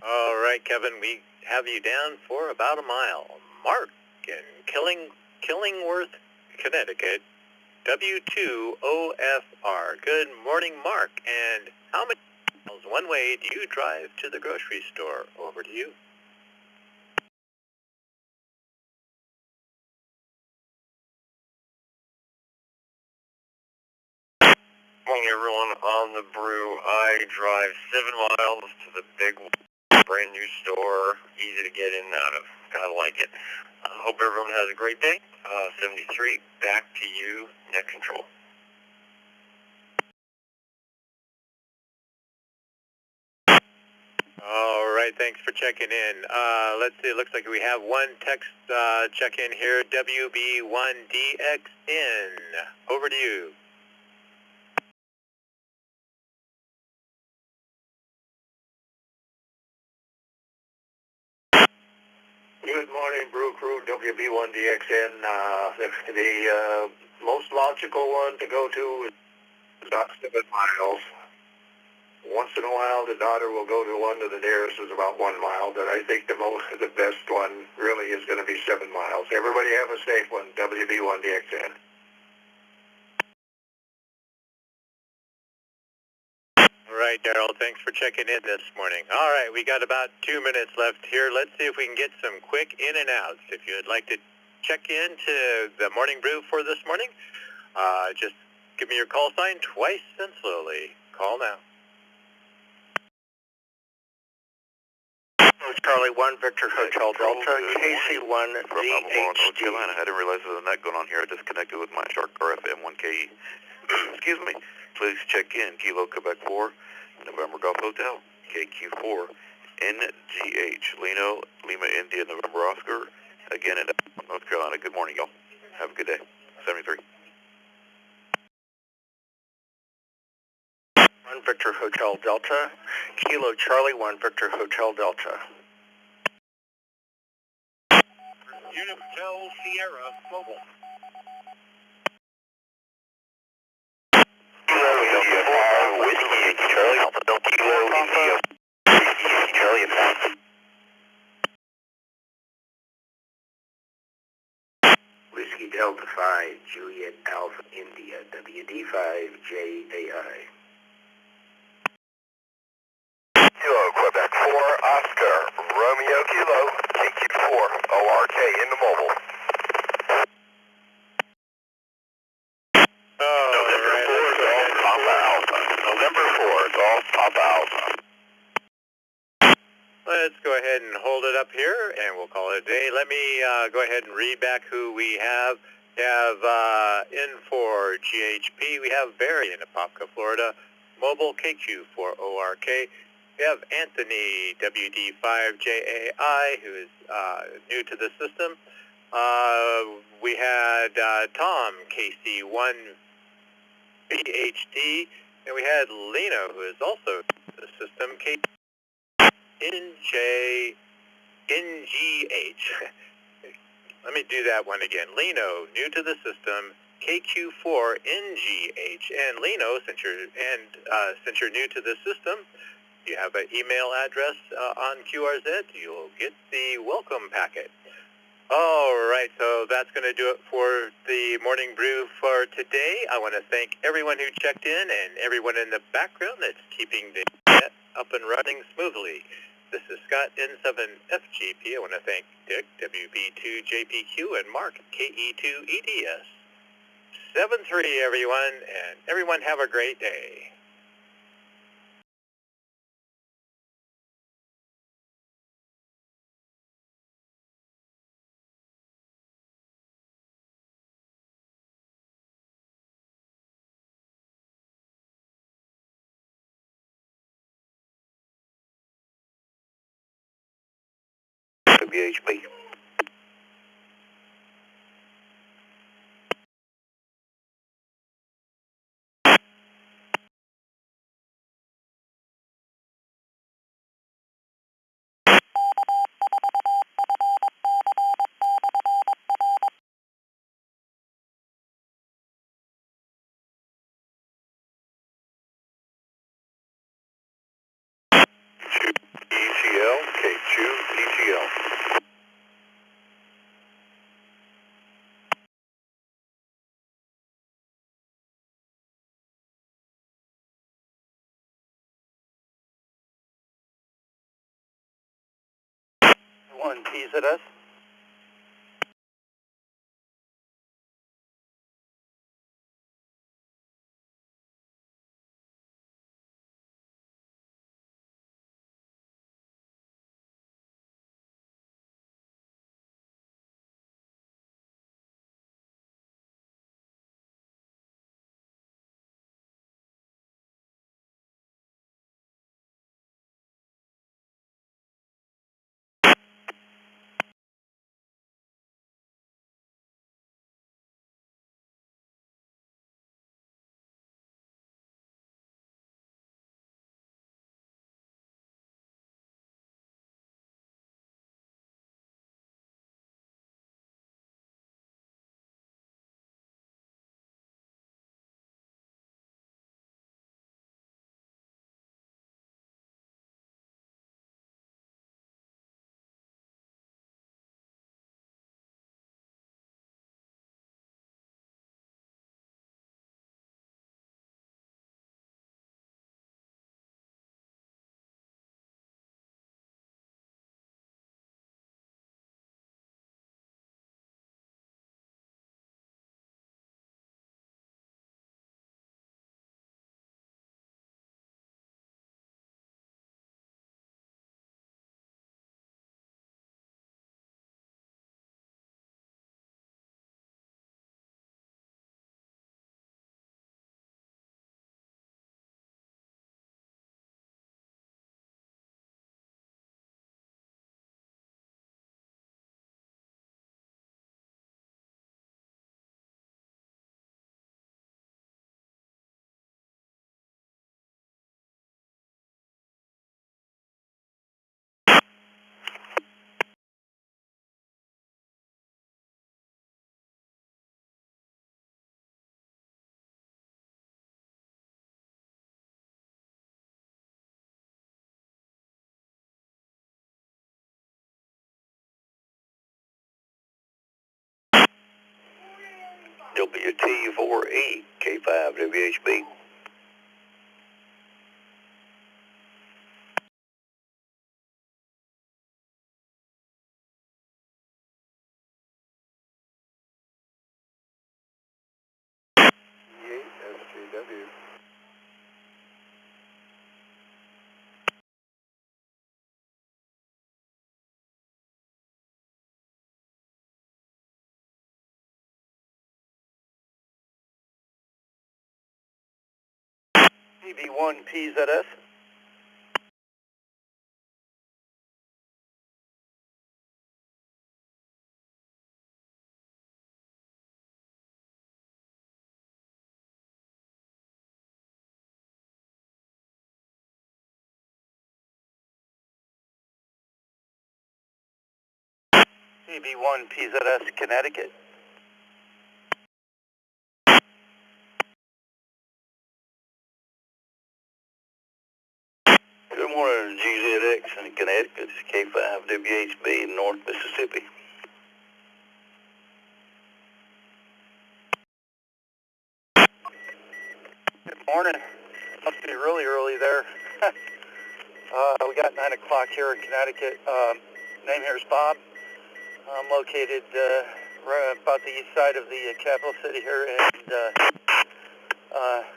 All right, Kevin, we have you down for about a mile. Mark in Killingworth, Connecticut, W2OFR. Good morning, Mark. And how many miles one way do you drive to the grocery store? Over to you. Morning, everyone on the Brew. I drive 7 miles to the big, brand new store, easy to get in and out of. Kind of like it. Hope everyone has a great day. 73, back to you, net control. All right, thanks for checking in. Let's see, it looks like we have one text check-in here, WB1DXN. Over to you. Good morning, Brew Crew, WB1DXN. The most logical one to go to is about 7 miles. Once in a while, the daughter will go to one of the nearest is about 1 mile, but I think the best one really is going to be 7 miles. Everybody have a safe one, WB1DXN. All right, Daryl, thanks for checking in this morning. All right, we got about 2 minutes left here. Let's see if we can get some quick in and outs. If you'd like to check in to the Morning Brew for this morning, just give me your call sign twice and slowly. Call now. Charlie 1, Victor Hotel Delta, KC1, North ZHD. Carolina. I didn't realize there was a net going on here. I disconnected with my Shark RFM 1KE. Excuse me. Please check in Kilo Quebec 4, November Golf Hotel, KQ4, NGH, Lino, Lima India, November Oscar, again in North Carolina. Good morning, y'all. Have a good day. 73. 1 Victor Hotel Delta, Kilo Charlie 1 Victor Hotel Delta. Unitel Sierra Mobile. Whiskey Charlie Alpha Delta Kilo India Whiskey Charlie Alpha. Whiskey Delta 5 Juliet Alpha India WD5 JAI. Kilo Quebec 4 Oscar Romeo Kilo KQ4 ORK in the mobile. November 4 is all Papa Alpha. November 4 is all Papa Alpha. Let's go ahead and hold it up here, and we'll call it a day. Let me go ahead and read back who we have. We have in for GHP, we have Barry in Apopka, Florida, Mobile KQ4ORK. We have Anthony, WD5JAI, who is new to the system. We had Tom, KC1BHD, and we had Lino, who is also in the system, NGH. Let me do that one again. Lino, new to the system, KQ4NGH. And Lino, since you're new to the system, you have an email address on QRZ, you'll get the welcome packet. All right, so that's going to do it for the Morning Brew for today. I want to thank everyone who checked in and everyone in the background that's keeping the net up and running smoothly. This is Scott, N7FGP. I want to thank Dick, WB2JPQ, and Mark, KE2EDS. 7-3, everyone, and everyone have a great day. WHB. ECL, K2, ECL. One PZS. WT4E, K5, WHB. SJW. CB1 PZS. CB1 PZS, Connecticut. Good morning, GZX in Connecticut. It's K5 WHB in North Mississippi. Good morning. Must be really early there. We got 9 o'clock here in Connecticut. Name here is Bob. I'm located right about the east side of the capital city here, and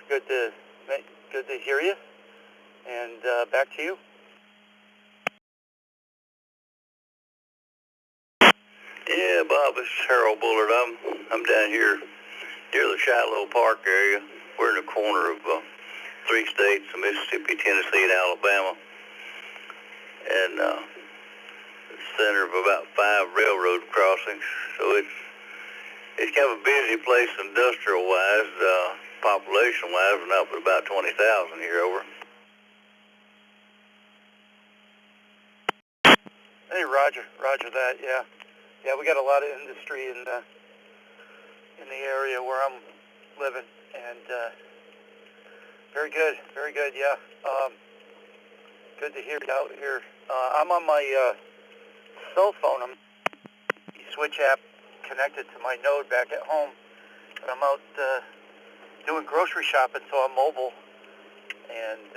good to hear you. And back to you. Yeah, Bob, this is Harold Bullard. I'm down here near the Shiloh Park area. We're in the corner of 3 states, Mississippi, Tennessee, and Alabama. And the center of about 5 railroad crossings, so it's kind of a busy place industrial-wise, population-wise, and up to about 20,000 here over. Hey, Roger that, yeah. Yeah, we got a lot of industry in the area where I'm living, and very good, yeah. Good to hear you out here. I'm on my cell phone. I'm switch app connected to my node back at home, and I'm out doing grocery shopping, so I'm mobile, and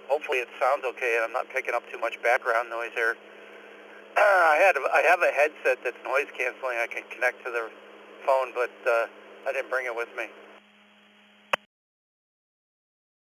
hopefully it sounds okay, and I'm not picking up too much background noise here. I have a headset that's noise canceling. I can connect to the phone, but I didn't bring it with me.